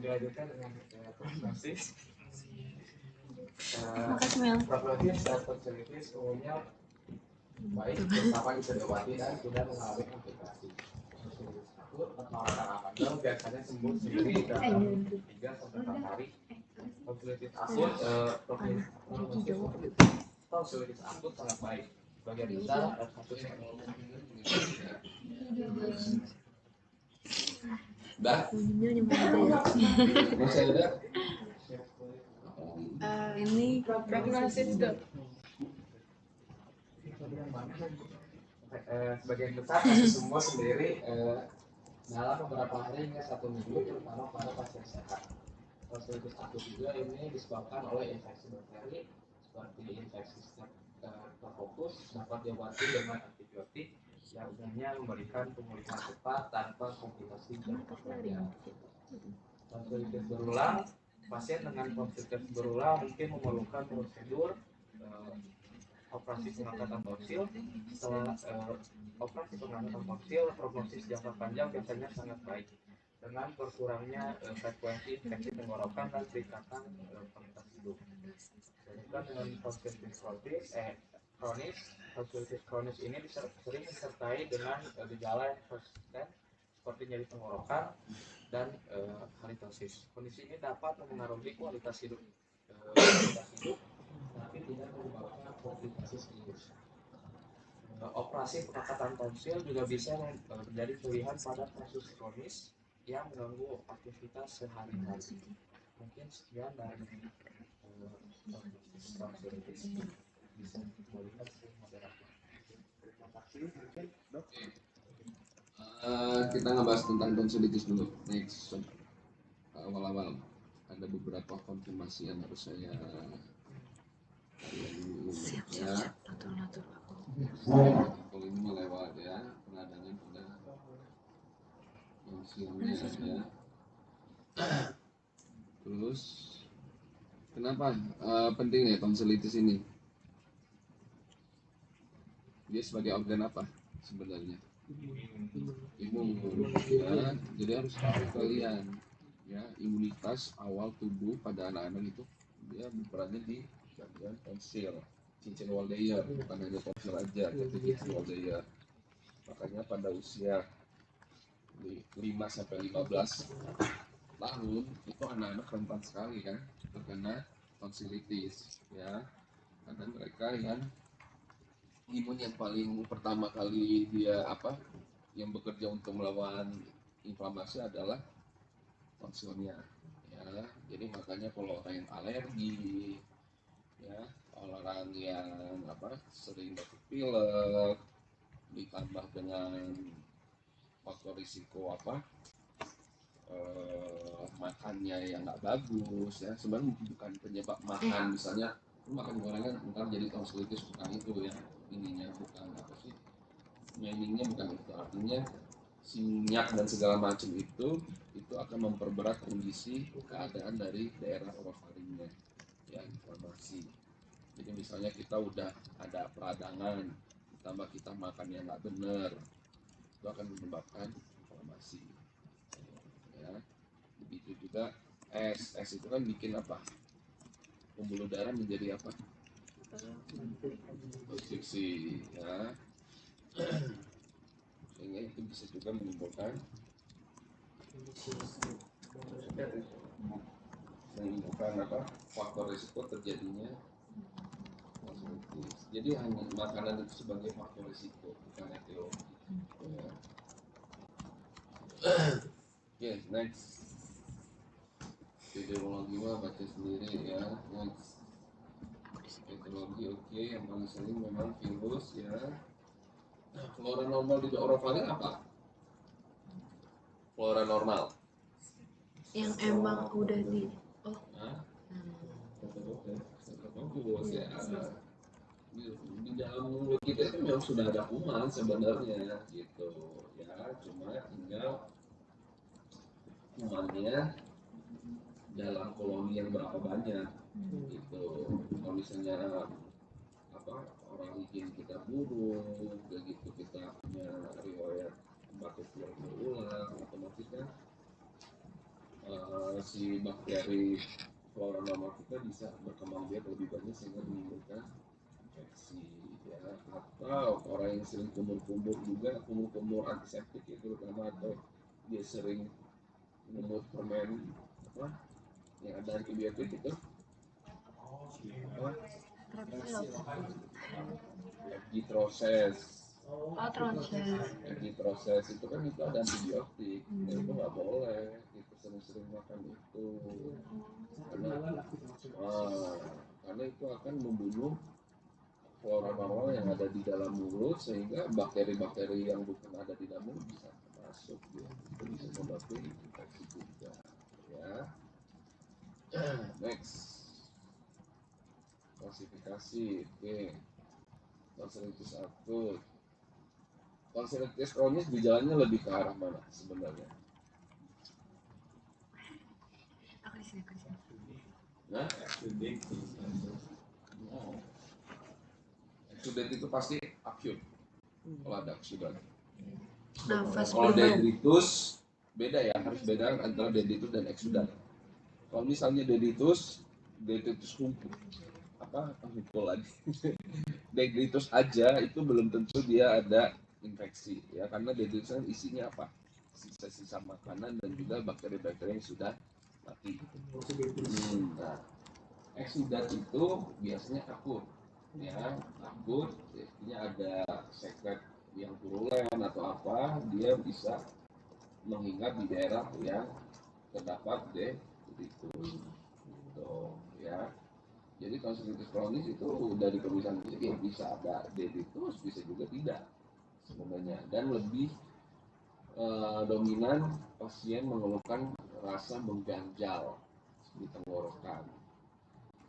Dilanjutkan dengan prognosis. Makasih Mel. Prognosis dan tonsillitis umumnya baik, terutama bisa diobati dan tidak mengalami komplikasi. Tonsillitis akut atau radang amandel biasanya sembuh sendiri dalam 3-4 hari. Tonsillitis akut, tonsillitis akut sangat baik. Bagian besar kasusnya Ini prognosis dok. sebagian besar kasus sembuh sendiri dalam beberapa hari hingga 1 minggu, terutama pada pasien sehat. Tonsillitis akut juga ini disebabkan oleh infeksi bakteri seperti infeksi Streptococcus, dapat diobati dengan antibiotik yang umumnya memberikan pemulihan cepat tanpa komplikasi jangka panjang. Tonsillitis berulang, pasien dengan tonsillitis berulang mungkin memerlukan prosedur operasi pengangkatan tonsil. Setelah operasi pengangkatan tonsil, prognosis jangka panjang biasanya sangat baik dengan berkurangnya frekuensi infeksi tenggorokan dan peningkatan kualitas hidup. Dibandingkan dengan tonsillitis kronis, tonsillitis kronis ini sering disertai dengan gejala yang persisten seperti nyeri tenggorokan dan halitosis. Kondisi ini dapat mempengaruhi kualitas hidup, tapi tidak menyebabkan komplikasi serius. Operasi pengangkatan tonsil juga bisa menjadi pilihan pada kasus kronis yang mengganggu aktivitas sehari-hari. Mungkin sekian dari tonsillitis. Bisa kembalikan ke moderator. Terima kasih. Dok. Kita ngebahas tentang tonsillitis dulu. Next, awal-awal ada beberapa konfirmasi yang harus saya Siap. Natur. Kalau ini melewat ya, peradangan pada tonsilnya ya. Terus kenapa penting ya tonsillitis ini? Dia sebagai organ apa sebenarnya? Imun ya. Jadi harus tahu kalian ya, imunitas awal tubuh pada anak-anak itu dia berperannya di bagian tonsil, cincin wall layer, bukan hanya tonsil aja, tapi cincin wall layer. Makanya pada usia 5-15 tahun itu anak-anak rentan sekali kan terkena tonsillitis ya, karena mereka yang imun yang paling pertama kali dia yang bekerja untuk melawan inflamasi adalah tonsilnya ya. Jadi makanya kalau orang yang alergi ya, orang yang sering batuk pilek ditambah dengan faktor risiko makannya yang nggak bagus ya, sebenarnya bukan penyebab makan, misalnya lu makan gorengan ntar jadi tonsilitis, bukan itu ya, ininya bukan meaningnya bukan itu, artinya si minyak dan segala macam itu akan memperberat kondisi keadaan dari daerah orofaringnya ya, inflamasi. Jadi misalnya kita udah ada peradangan, ditambah kita makan yang nggak benar, itu akan menyebabkan inflamasi ya. Begitu juga es itu kan bikin pembuluh darah menjadi konstriksi ya, sehingga itu bisa juga menimbulkan faktor risiko terjadinya konstriksi. Jadi hanya makanan itu sebagai faktor risiko, bukan etiologi ya. Oke, next. Epidemiologi mah baca sendiri ya. Next. Epidemiologi oke, yang paling sering memang virus ya. Flora normal di orofaring apa? Flora normal. Yang emang udah di Bagus ya. Di dalam mulut kita itu memang sudah ada kuman sebenarnya gitu ya, cuma tinggal kumannya dalam koloni yang berapa banyak gitu. Kalau misalnya orang higien kita buruk begitu, kita punya riwayat batuk pilek berulang, otomatis kan si bakteri flora normal kita bisa berkembang biak lebih banyak sehingga menimbulkan infeksi ya. Atau orang yang sering kumur-kumur juga, kumur-kumur antiseptik ya terutama, atau dia sering minum permen yang ada antibiotik itu diproses diproses itu kan itu ada antibiotik dan itu nggak boleh itu sering-sering makan itu karena itu akan membunuh flora normal yang ada di dalam mulut, sehingga bakteri-bakteri yang bukan ada di dalam mulut bisa masuk ya. Itu bisa menyebabkan infeksi juga ya. Next, klasifikasi. Oke, tonsilitis akut. Tonsilitis kronis gejalanya lebih ke arah mana sebenarnya? Nah, exudate itu pasti acute kalau ada exudate. Kalau dendritus beda ya, harus beda antara dendritus dan exudate. Kalau misalnya dendritus humpul lagi. Dendritus aja itu belum tentu dia ada infeksi ya, karena dendritus kan isinya sisa-sisa makanan dan juga bakteri-bakteri yang sudah mati. Nah, exudat itu biasanya akut ya, artinya ada sekret yang purulen atau dia bisa mengingat di daerah yang terdapat dendritus gitu ya. Jadi tonsilitis kronis itu dari pemeriksaan fisik ya bisa ada dendritus, bisa juga tidak sebenarnya, dan lebih dominan pasien mengeluhkan rasa mengganjal di tenggorokan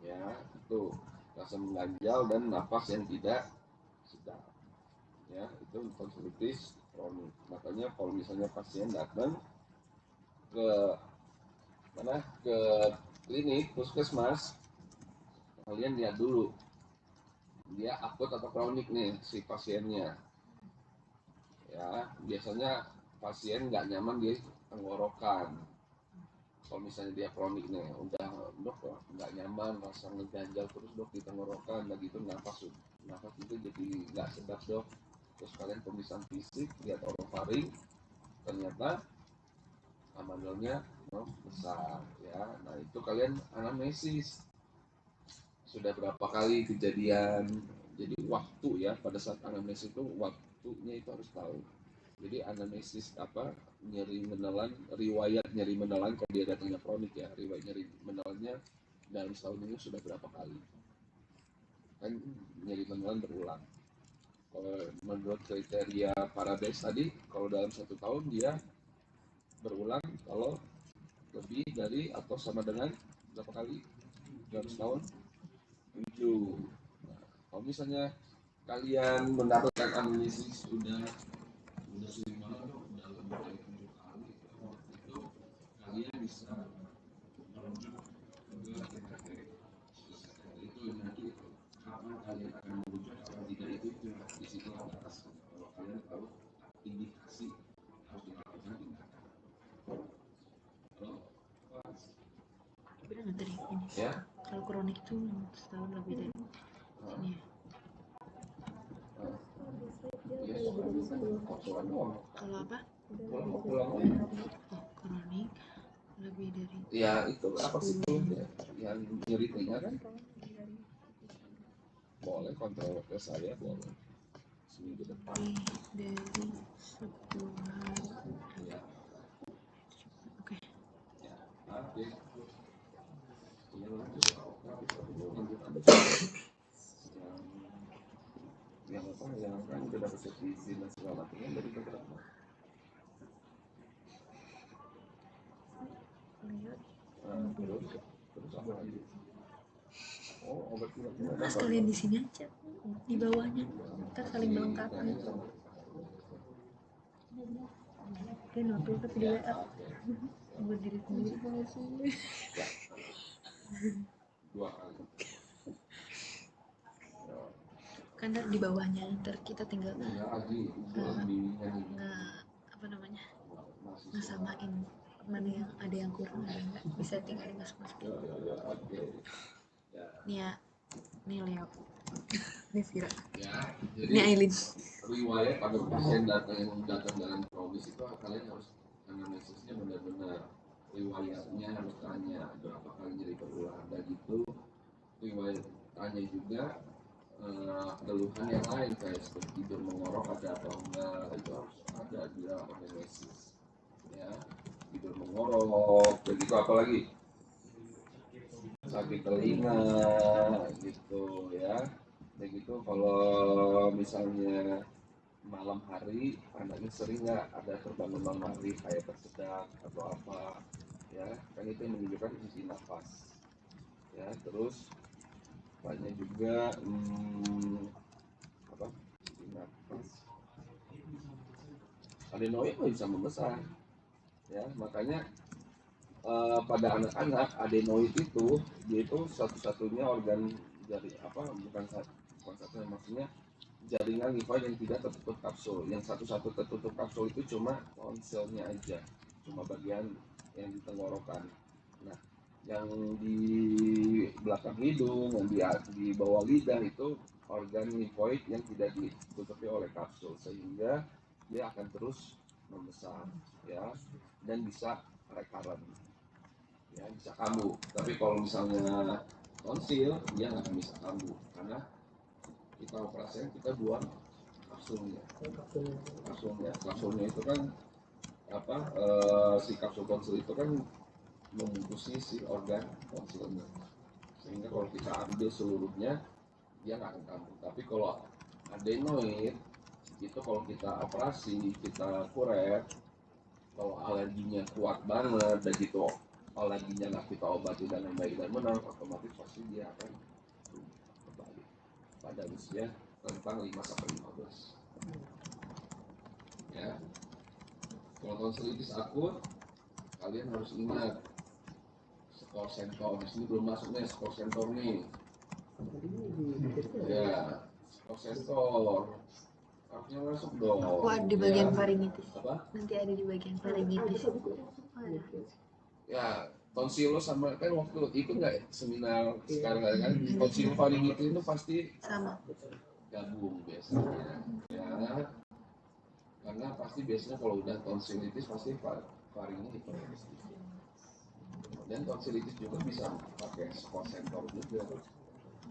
ya, itu rasa mengganjal dan napas yang tidak sedap ya, itu tonsilitis kronis. Makanya kalau misalnya pasien datang ke klinik puskesmas, kalian lihat dulu dia akut atau kronik nih si pasiennya ya. Biasanya pasien nggak nyaman di tenggorokan. Kalau misalnya dia kronik nih, udah dok nggak nyaman, rasa ngeganjal terus dok di tenggorokan, begitu nafas itu jadi nggak sedap dok. Terus kalian pemeriksaan fisik, lihat orofaring, ternyata amandelnya besar ya. Nah itu kalian anamnesis, sudah berapa kali kejadian. Jadi waktu ya, pada saat anamnesis itu waktunya itu harus tahu. Jadi anamnesis nyeri menelan, riwayat nyeri menelan kalau dia datangnya kronik ya, riwayat nyeri menelannya dalam setahun ini sudah berapa kali kan nyeri menelan berulang. menurut kriteria Parades tadi, kalau dalam 1 tahun dia berulang kalau lebih dari atau sama dengan berapa kali dalam setahun? 7. Nah, kalau misalnya kalian mendapatkan amnesis udah sering banget, udah lebih dari 7 kali, itu kalian bisa merujuk ke TKP. Itu nanti kapan kalian akan merujuk, kapan tidak, itu di situ ada atas. Kalau kalian tahu indikasi harus dilakukan tindakan. Bener nggak tadi ini? Ya. Kalau kronik itu setahun lebih dari ini ya. Kalau apa? Oh, kronik lebih dari. Ya itu apa sih yang nyeri telinga kan? Boleh kontrol ke saya, boleh. Seminggu depan. Lebih dari 10 hari. Ya. Oke. Ya, oke. Yang apa yang kan udah dapat sertifikat dan segala macamnya dari beberapa. Terus apa lagi? Oh, obat pileknya. Mas kalian di sini aja, di bawahnya kita saling melengkapi. Dia notul tapi di WA buat diri sendiri. 2 kali. Kan di bawahnya ntar kita tinggal Ya, Aji, apa namanya, ngesamain mana yang ada yang kurang ada nggak, bisa tinggal dimasukin. Nih ya, nih Leo, nih Vira, ya, nih Aileen. Riwayat pada pasien yang datang dengan kronis itu kalian harus analisisnya benar-benar. Riwayatnya harus tanya berapa kali jadi berulang, ada gitu. Riwayat tanya juga keluhan yang lain kayak seperti tidur mengorok ada atau enggak, itu harus ada di dalam analisis. Ya, tidur mengorok, begitu apalagi sakit telinga gitu ya. Begitu kalau misalnya malam hari anaknya sering nggak ada terbangun malam hari kayak tersedak atau apa ya, kan itu menunjukkan isi nafas ya. Terus banyak juga apa isi nafas adenoid bisa membesar ya, makanya pada anak-anak adenoid itu dia itu satu-satunya organ dari apa bukan satunya, maksudnya jaringan limfa yang tidak tertutup kapsul. Yang satu-satu tertutup kapsul itu cuma tonsilnya aja, cuma bagian yang di tenggorokan. Nah, yang di belakang hidung, yang di bawah lidah itu organ limfoid yang tidak ditutupi oleh kapsul, sehingga dia akan terus membesar, ya, dan bisa recurrent, ya, bisa kambuh. Tapi kalau misalnya tonsil, dia nggak akan bisa kambuh karena kita operasi kita buang kapsulnya itu kan apa si kapsul tonsil itu kan membungkusi si organ tonsilnya, sehingga kalau kita ambil seluruhnya dia nggak akan kambuh. Tapi kalau adenoid itu kalau kita operasi kita kuret, kalau alerginya kuat banget dan gitu alerginya nggak kita obati dengan baik dan benar, otomatis pasti dia akan kembali pada usia rentang 5-15 ya. Kalau tonsilitis akut kalian harus ingat skor sentor. Di sini belum masuknya skor sentor nih ya, skor sentor harusnya masuk dong. Aku ada di bagian ya. faringitis. Apa? Nanti ada di bagian faringitis. Ya, tonsilo sama kan waktu ikut nggak seminar sekarang kan tonsilo faringitis itu pasti Sama. gabung biasanya ya, karena pasti biasanya kalau udah tonsilitis pasti faringitis, dan tonsilitis juga bisa pakai skor sentor juga,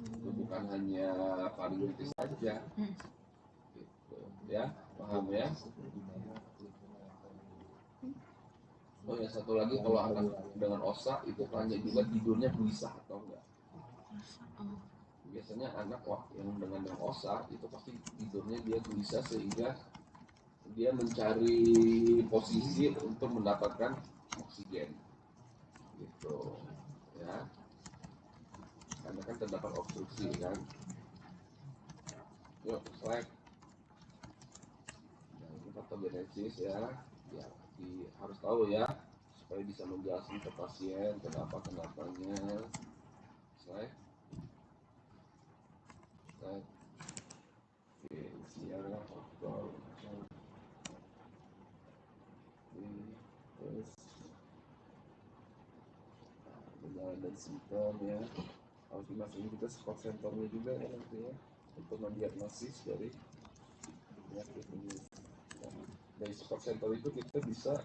itu bukan hanya faringitis saja gitu ya, paham ya. Oh ya, satu lagi, kalau anak dengan osak itu tanya juga tidurnya gelisah atau enggak. biasanya anak yang dengan yang osak itu pasti tidurnya dia gelisah sehingga dia mencari posisi untuk mendapatkan oksigen gitu ya, karena kan terdapat obstruksi kan. Yuk slide. Nah, ini patogenesis ya, harus tahu ya supaya bisa menjelaskan ke pasien kenapanya. Slide. Oke, siara faktor terus gejala dan simptom ya. Harus dimasukin kita spot sensornya juga ya nanti ya untuk mendiagnosis dari penyakit ini. Dari spot sensor itu kita bisa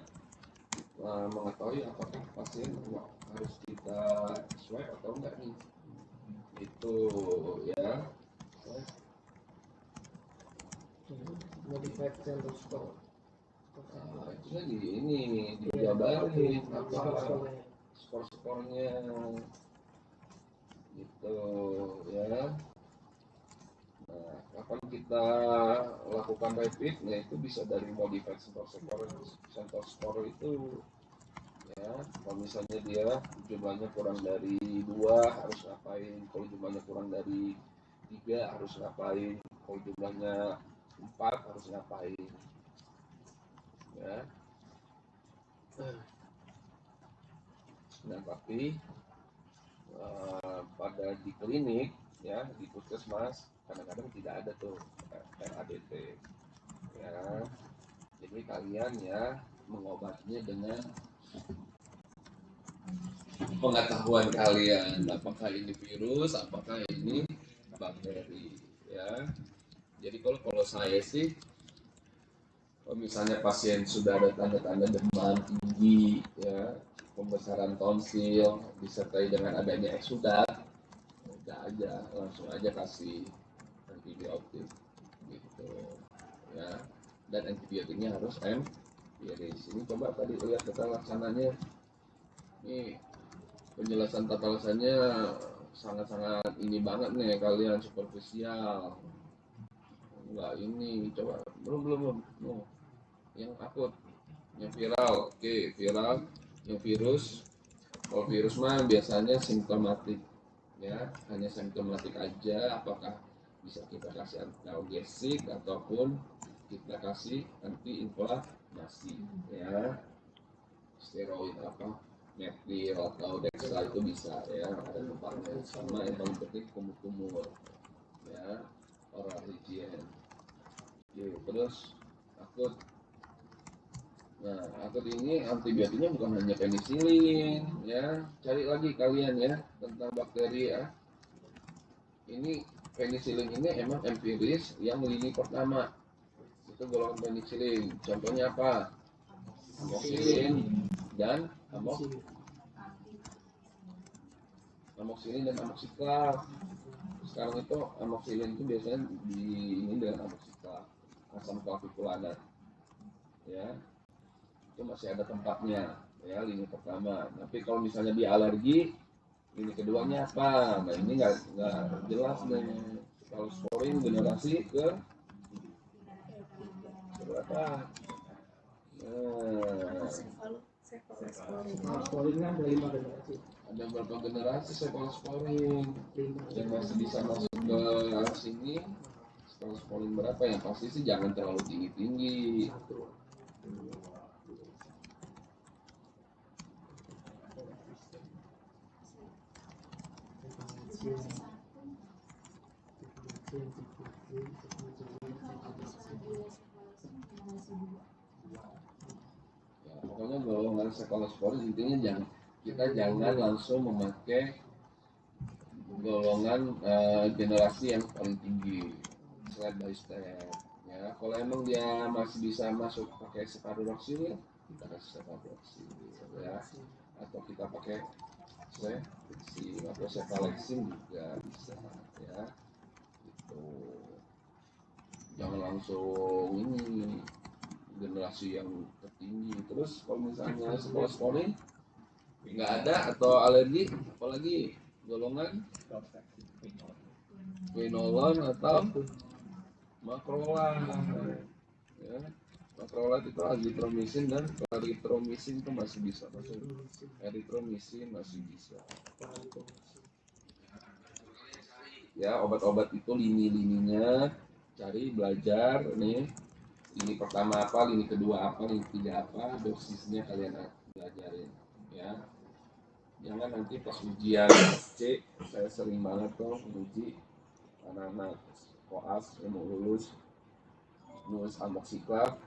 mengetahui apakah pasien harus kita swab atau enggak nih. Itu ya. Modified sensor score. Itu kan dijabarin apa skor-skornya gitu ya. Nah, kapan kita lakukan rapid, nah itu bisa dari modified sensor score itu ya. Kalau misalnya dia jumlahnya kurang dari 2 harus ngapain, kalau jumlahnya kurang dari 3 harus ngapain, kalau jumlahnya 4 harus ngapain ya. Nah tapi pada di klinik ya, di puskesmas kadang-kadang tidak ada tuh RADT ya. Jadi kalian ya mengobatinya dengan pengetahuan kalian, apakah ini virus, apakah ini bakteri ya. Jadi kalau saya sih, kalau misalnya pasien sudah ada tanda-tanda demam tinggi ya, pembesaran tonsil disertai dengan adanya eksudat, udah aja langsung aja kasih antibiotik gitu ya. Dan antibiotiknya harus empiris. Ini coba tadi lihat tata laksananya. Ini penjelasan tata laksananya sangat-sangat ini banget nih kalian, superficial. Enggak ini, coba belum. No. Yang akut, yang viral, oke, viral, yang virus. Kalau virus mah biasanya simptomatik ya, hanya simptomatik aja. Apakah bisa kita kasih analgesik ataupun kita kasih antiinflamasi ya, steroid apa metril atau dextra itu bisa ya, ada tempatnya. Sama yang paling penting kumur-kumur ya, oral hygiene. Terus akut. Nah, akut ini antibiotiknya bukan hanya penisilin ya. Cari lagi kalian ya tentang bakteri ya. Ini penisilin ini emang empiris yang lini pertama. Itu golongan penisilin. Contohnya apa? Amoxicillin dan amoxicillin dan amoxiclav. Sekarang itu amoxicillin itu biasanya ini dengan amoxiclav, asam claviculana ya. Itu masih ada tempatnya ya, lini pertama. Tapi kalau misalnya dia alergi, lini keduanya apa? Nah ini nggak jelas nih. Kalau sporin generasi ke berapa? Cephalosporin kan ada 5 generasi. Ada berapa generasi cephalosporin yang masih bisa masuk ke sini? Cephalosporin berapa? Yang pasti sih jangan terlalu tinggi-tinggi. Ya, pokoknya golongan cephalosporin intinya kita jangan langsung memakai golongan generasi yang paling tinggi, step by step ya. Kalau emang dia masih bisa masuk pakai cephalosporin, kita kasih cephalosporin ya, atau kita pakai atau cephalexin juga bisa ya. Gitu. Jangan langsung ini generasi yang tertinggi. Terus kalau misalnya cephalosporin nggak ada atau alergi, apalagi golongan quinolone atau makrolat. Ya, makrolat itu azitromisin dan klaritromisin itu masih bisa masuk. Eritromisin masih bisa. Ya, obat-obat itu lini-lininya cari belajar nih. Lini pertama apa, lini kedua apa, lini ketiga apa, dosisnya kalian belajarin ya. Jangan nanti pas ujian C, saya sering banget tuh uji anak-anak koas yang mau lulus nulis amoksiklap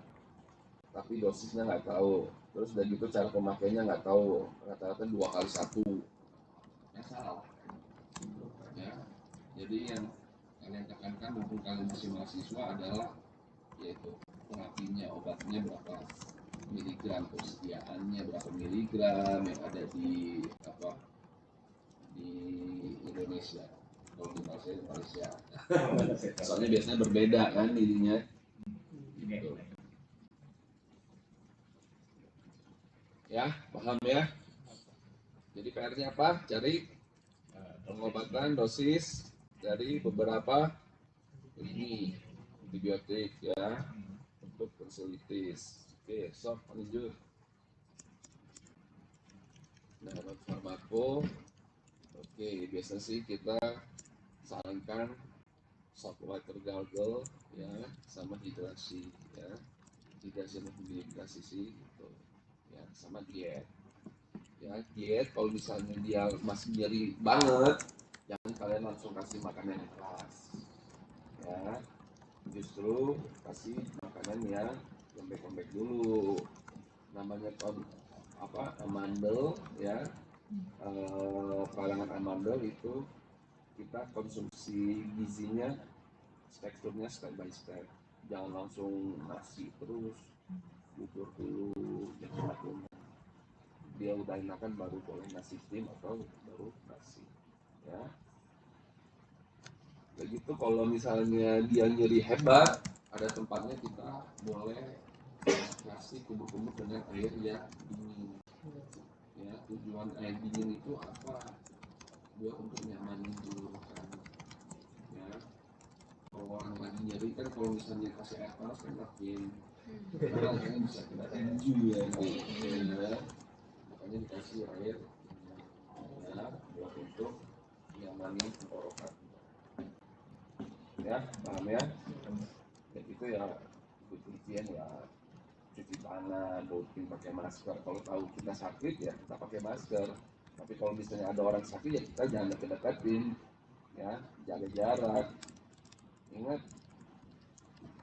tapi dosisnya nggak tahu, terus udah gitu cara pemakainya nggak tahu, rata-rata 2 kali 1 ya salah ya. Jadi yang kalian tekankan mumpung kalian masih mahasiswa adalah yaitu terapinya, obatnya berapa miligram, persediaannya berapa miligram yang ada di apa di Indonesia. Kalau di Malaysia soalnya biasanya berbeda kan ininya gitu. Ya, paham ya? Jadi PR-nya apa? Cari pengobatan dosis dari beberapa ini antibiotik ya untuk tonsillitis. Oke, sok lanjut. Nah, farmako. Oke, biasa sih kita sarankan salt water gargle ya sama hidrasi ya. Hidrasi maupun dehidrasi sih gitu. Ya, sama diet. Ya, diet kalau misalnya dia masih nyeri banget, jangan kalian langsung kasih makanan yang keras. Ya, justru kasih makanan yang lembek-lembek dulu. Namanya apa? Amandel ya. Kalangan amandel itu kita konsumsi gizinya spektrumnya step by step. Jangan langsung nasi terus, bubur dulu, macam-macam. Dia udah enakan baru boleh nasi tim atau baru nasi ya. Begitu kalau misalnya dia nyeri hebat, ada tempatnya kita boleh kasih kubur-kubur dengan air yang dingin ya. Tujuan air dingin itu apa? Buat untuk nyamanin dulu kan ya. Kalau orang lagi nyeri kan kalau misalnya kasih air panas kan makin kan bisa kena tinju ya, ya. Makanya dikasih air ya buat untuk nyamanin tenggorokan ya, paham ya? Dan itu ya cucian ya cuci tangan, rutin pakai masker. Kalau tahu kita sakit ya kita pakai masker. Tapi kalau misalnya ada orang sakit ya kita jangan deket-deketin ya, jaga jarak. Ingat,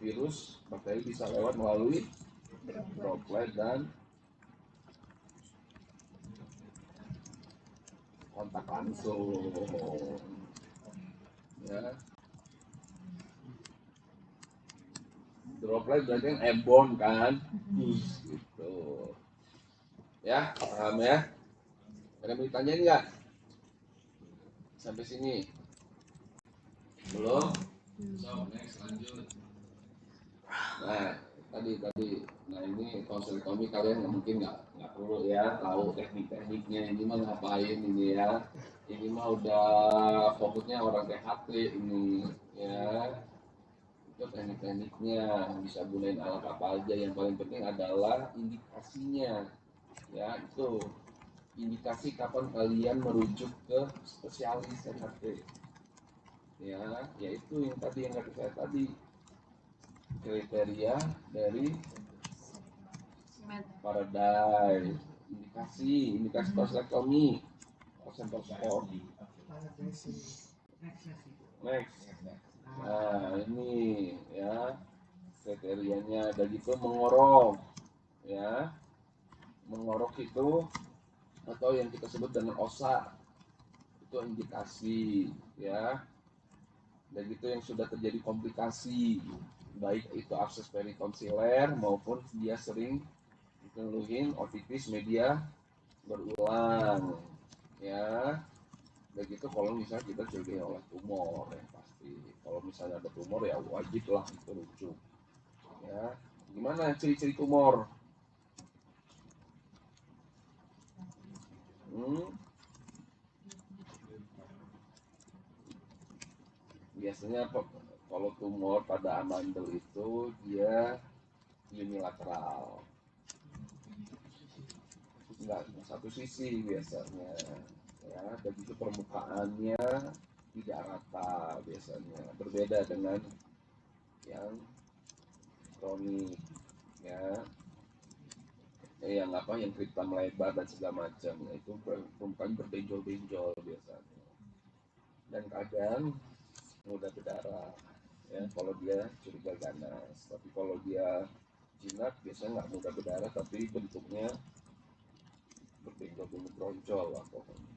virus bakteri bisa lewat melalui droplet dan kontak langsung ya. Droplet berarti kan airborne kan gitu ya, paham ya? Ada yang mau ditanyain nggak sampai sini? Belum? So, next lanjut. Nah, tadi nah ini konsultomi kalian mungkin nggak perlu ya tahu teknik-tekniknya, ini mah ngapain ini ya, ini mah udah fokusnya orang THT ini ya. Itu teknik-tekniknya, bisa gunain alat apa aja, yang paling penting adalah indikasinya ya. Itu indikasi kapan kalian merujuk ke spesialis THT ya, yaitu yang tadi yang kata saya tadi, kriteria dari Paradise, indikasi prostatectomy, prostatectomy. Next. Nah ini ya kriterianya, dan itu mengorok ya, mengorok itu atau yang kita sebut dengan osa itu indikasi ya. Dan itu yang sudah terjadi komplikasi, baik itu abses peritonsiler maupun dia sering ngeluhin otitis media berulang ya. Begitu kalau misalnya kita curigai oleh tumor ya pasti. Kalau misalnya ada tumor ya wajib lah itu rujuk ya. Gimana ciri-ciri tumor? biasanya kalau tumor pada amandel itu dia unilateral, nggak satu sisi biasanya, ya. Dan itu permukaannya tidak rata biasanya, berbeda dengan yang kronik, ya. Yang kripta melebar dan segala macam, itu permukaan berbenjol-benjol biasanya, dan kadang mudah berdarah, ya, kalau dia curiga ganas. Tapi kalau dia jinak biasanya nggak mudah berdarah, tapi bentuknya berbenjol-benjol bronjol lah pokoknya.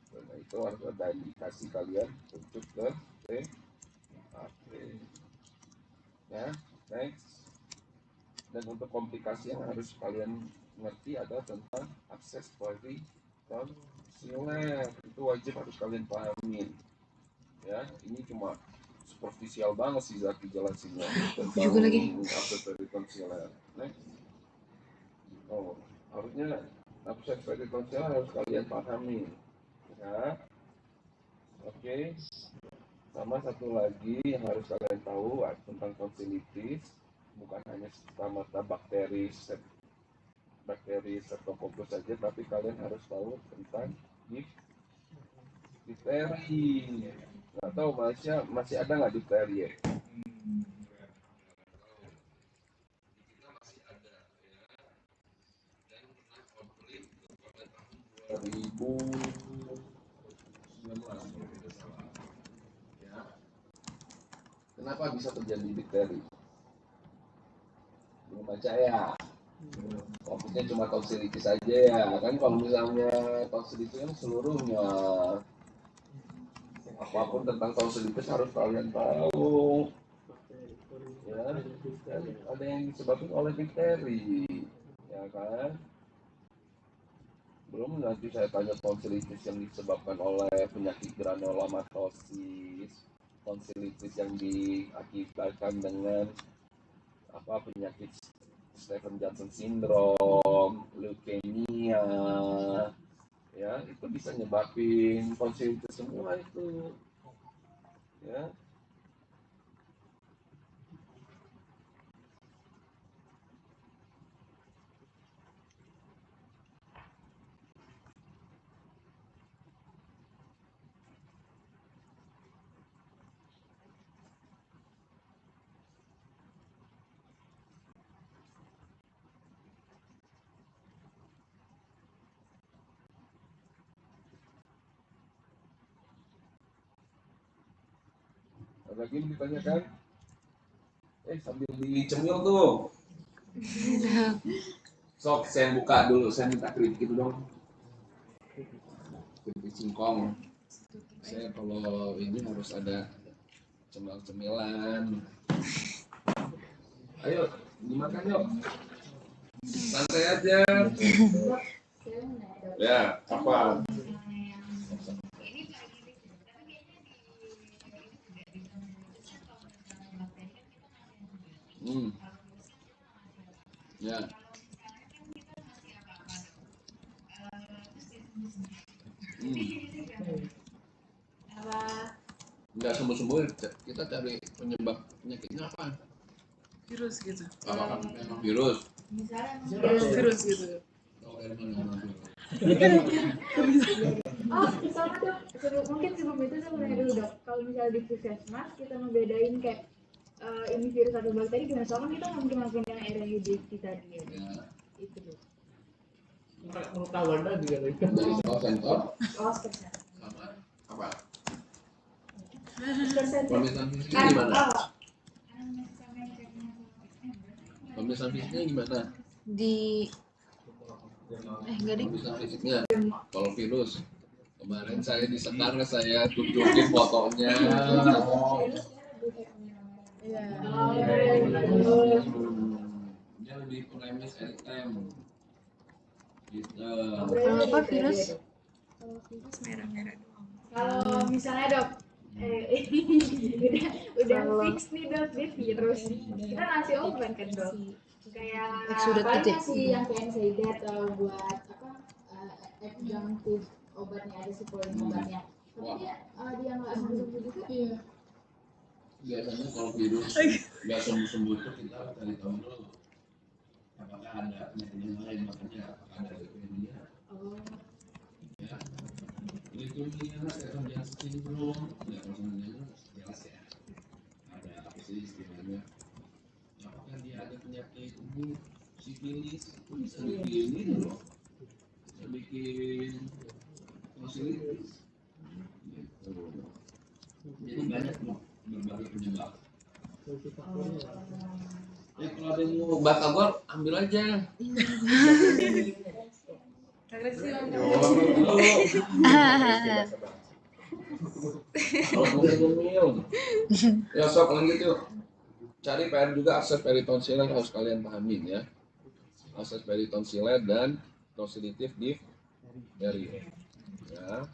Karena itu harus ada indikasi kalian untuk ke THP, ya. Next. Dan untuk komplikasi yang harus kalian ngerti adalah tentang akses peritonsillet. Itu wajib harus kalian pahamin, ya. Ini cuma superficial banget sih Zaki jelasinnya tentang akses peritonsillet. Next. Harusnya akses peritonsillet harus kalian pahami, ya. Oke. Sama satu lagi yang harus kalian tahu tentang tonsilitis, bukan hanya semata bakteri Streptococcus saja, tapi kalian harus tahu tentang difteri. Nggak tahu Malaysia masih ada nggak difteri ya? Masih ada, ya. Dan pernah konflik pada tahun 2019 kalau tidak salah. Ya. Kenapa bisa terjadi difteri? Belum baca ya. Fokusnya cuma tonsilitis saja ya. Kan kalau misalnya tonsilitis kan seluruhnya. Apapun tentang tonsilitis harus kalian tahu. Ya, kan ada yang disebabkan oleh difteri, ya kan? Belum nanti saya tanya tonsilitis yang disebabkan oleh penyakit granulomatosis, tonsilitis yang diakibatkan dengan penyakit Stevens-Johnson syndrome, leukemia, ya, itu bisa nyebabin tonsilitis semua itu, ya. Lagi ditanyakan, sambil dicemil tuh. Sok, saya buka dulu, saya minta kritik itu dong. Kritik singkong. Saya kalau ini harus ada cemil-cemilan. Ayo, dimakan yuk. Santai aja. Ya, apa? Ya. Nggak sembuh-sembuh, kita cari penyebab penyakitnya apa? Virus gitu. Apakah memang virus? Virus gitu. Dari mana virus? Sama dok, mungkin sebelum itu saya mau nanya dulu dok, kalau misalnya di puskesmas kita ngebedain kayak ini virus atau bakteri gimana? Soalnya kita nggak mungkin langsung yang RNA kita dia. Itu dok. Pengetahuan tadi kan. Dari sensor. Spesial. Sama apa? Persen. Pemeriksaan fisiknya gimana? Pemeriksaan fisiknya gimana? Enggak deh. Pemeriksaan fisiknya kalau virus kemarin saya di Sekar, saya tunjukin fotonya. Dia lebih premis LM gitu. Kalau apa virus? Kalau virus merah-merah doang. Kalau misalnya dok, udah fix nih dok dia virus, kita ngasih obat kan dok, kayak paling ngasih yang kayak NSAID atau buat adjunctive obatnya, ada supporting obatnya. Tapi dia nggak sembuh juga. biasanya kalau virus nggak sembuh itu kita cari tahu dulu apakah ada penyakit yang lain, makanya apakah ada leukemia ya, leukemia sekarang sindrom ya, kalau sebenarnya jelas ya ada apa sih istilahnya, apakah dia ada penyakit ini sifilis, itu bisa bikin ini loh, bisa bikin tonsilitis gitu. Jadi banyak loh berbagai penyebab. Ya kalau ada yang mau batagor ambil aja. Kalau mau minum, ya sok lanjut yuk. Cari PR juga akses peritonsilet harus kalian pahamin ya. Akses peritonsilet dan tonsilitis difteri. Ya.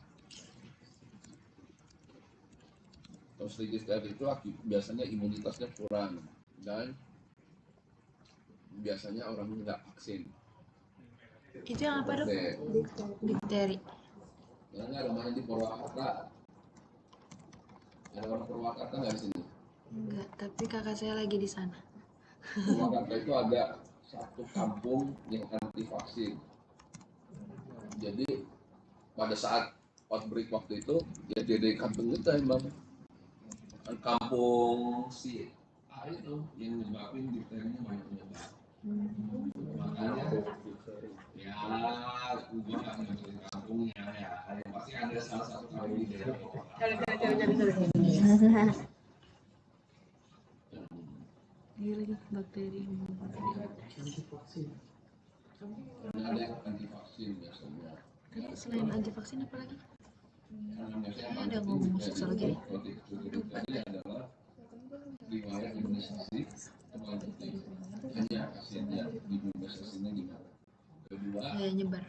Tonsilitis difteri itu biasanya imunitasnya kurang dan biasanya orang nggak vaksin. Itu yang apa dok? Difteri. Karena rumahnya di Purwakarta. Ada orang Purwakarta nggak di sini? Enggak, tapi kakak saya lagi di sana. Purwakarta itu ada satu kampung yang anti vaksin. Jadi pada saat outbreak waktu itu ya jadi kampung kita emang kampung si itu yang menyebabkan difterinya banyak penyebab. Makanya ya gua nggak ngeberin kampungnya ya, pasti ada salah satu kampung di daerah Iya lagi bakteri. ada yang anti vaksin biasanya. Tadi selain anti vaksin apa lagi? Biasanya Ada ngomong seksual lagi. Tadi adalah riwayat imunisasi teman penting. Hanya hasilnya di imunisasinya gimana. Kedua Ya nyebar.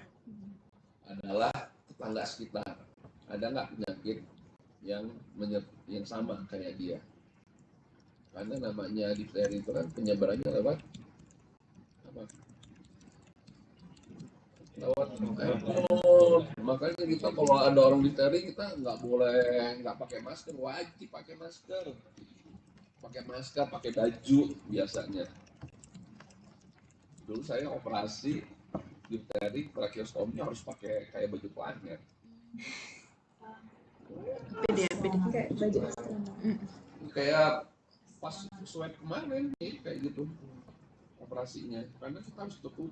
adalah tetangga sekitar. Ada nggak penyakit yang sama kayak dia? Karena namanya difteri itu kan penyebarannya lewat apa? Lewat airborne. Makanya kita kalau ada orang difteri kita nggak pakai masker, wajib pakai masker. Pakai masker, pakai baju biasanya. Dulu saya operasi difteri, tracheostomi harus pakai kayak baju planet. Kayak pas swab kemarin nih kayak gitu operasinya, karena kita harus tutup.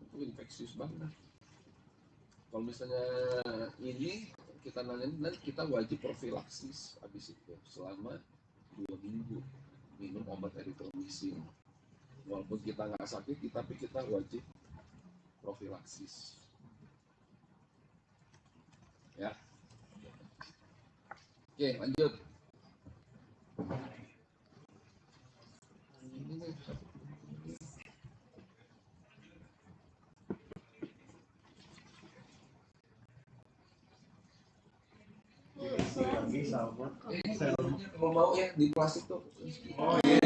Itu infeksius banget. Kalau misalnya ini kita nangani dan kita wajib profilaksis habis itu selama 2 minggu minum obat eritromisin. Walaupun kita nggak sakit, tapi kita wajib profilaksis. Ya. Oke, lanjut. Kalau mau ya di plastik tuh. Oh iya.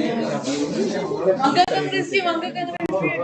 Mangga kan Rizky, mangga kan Rizky.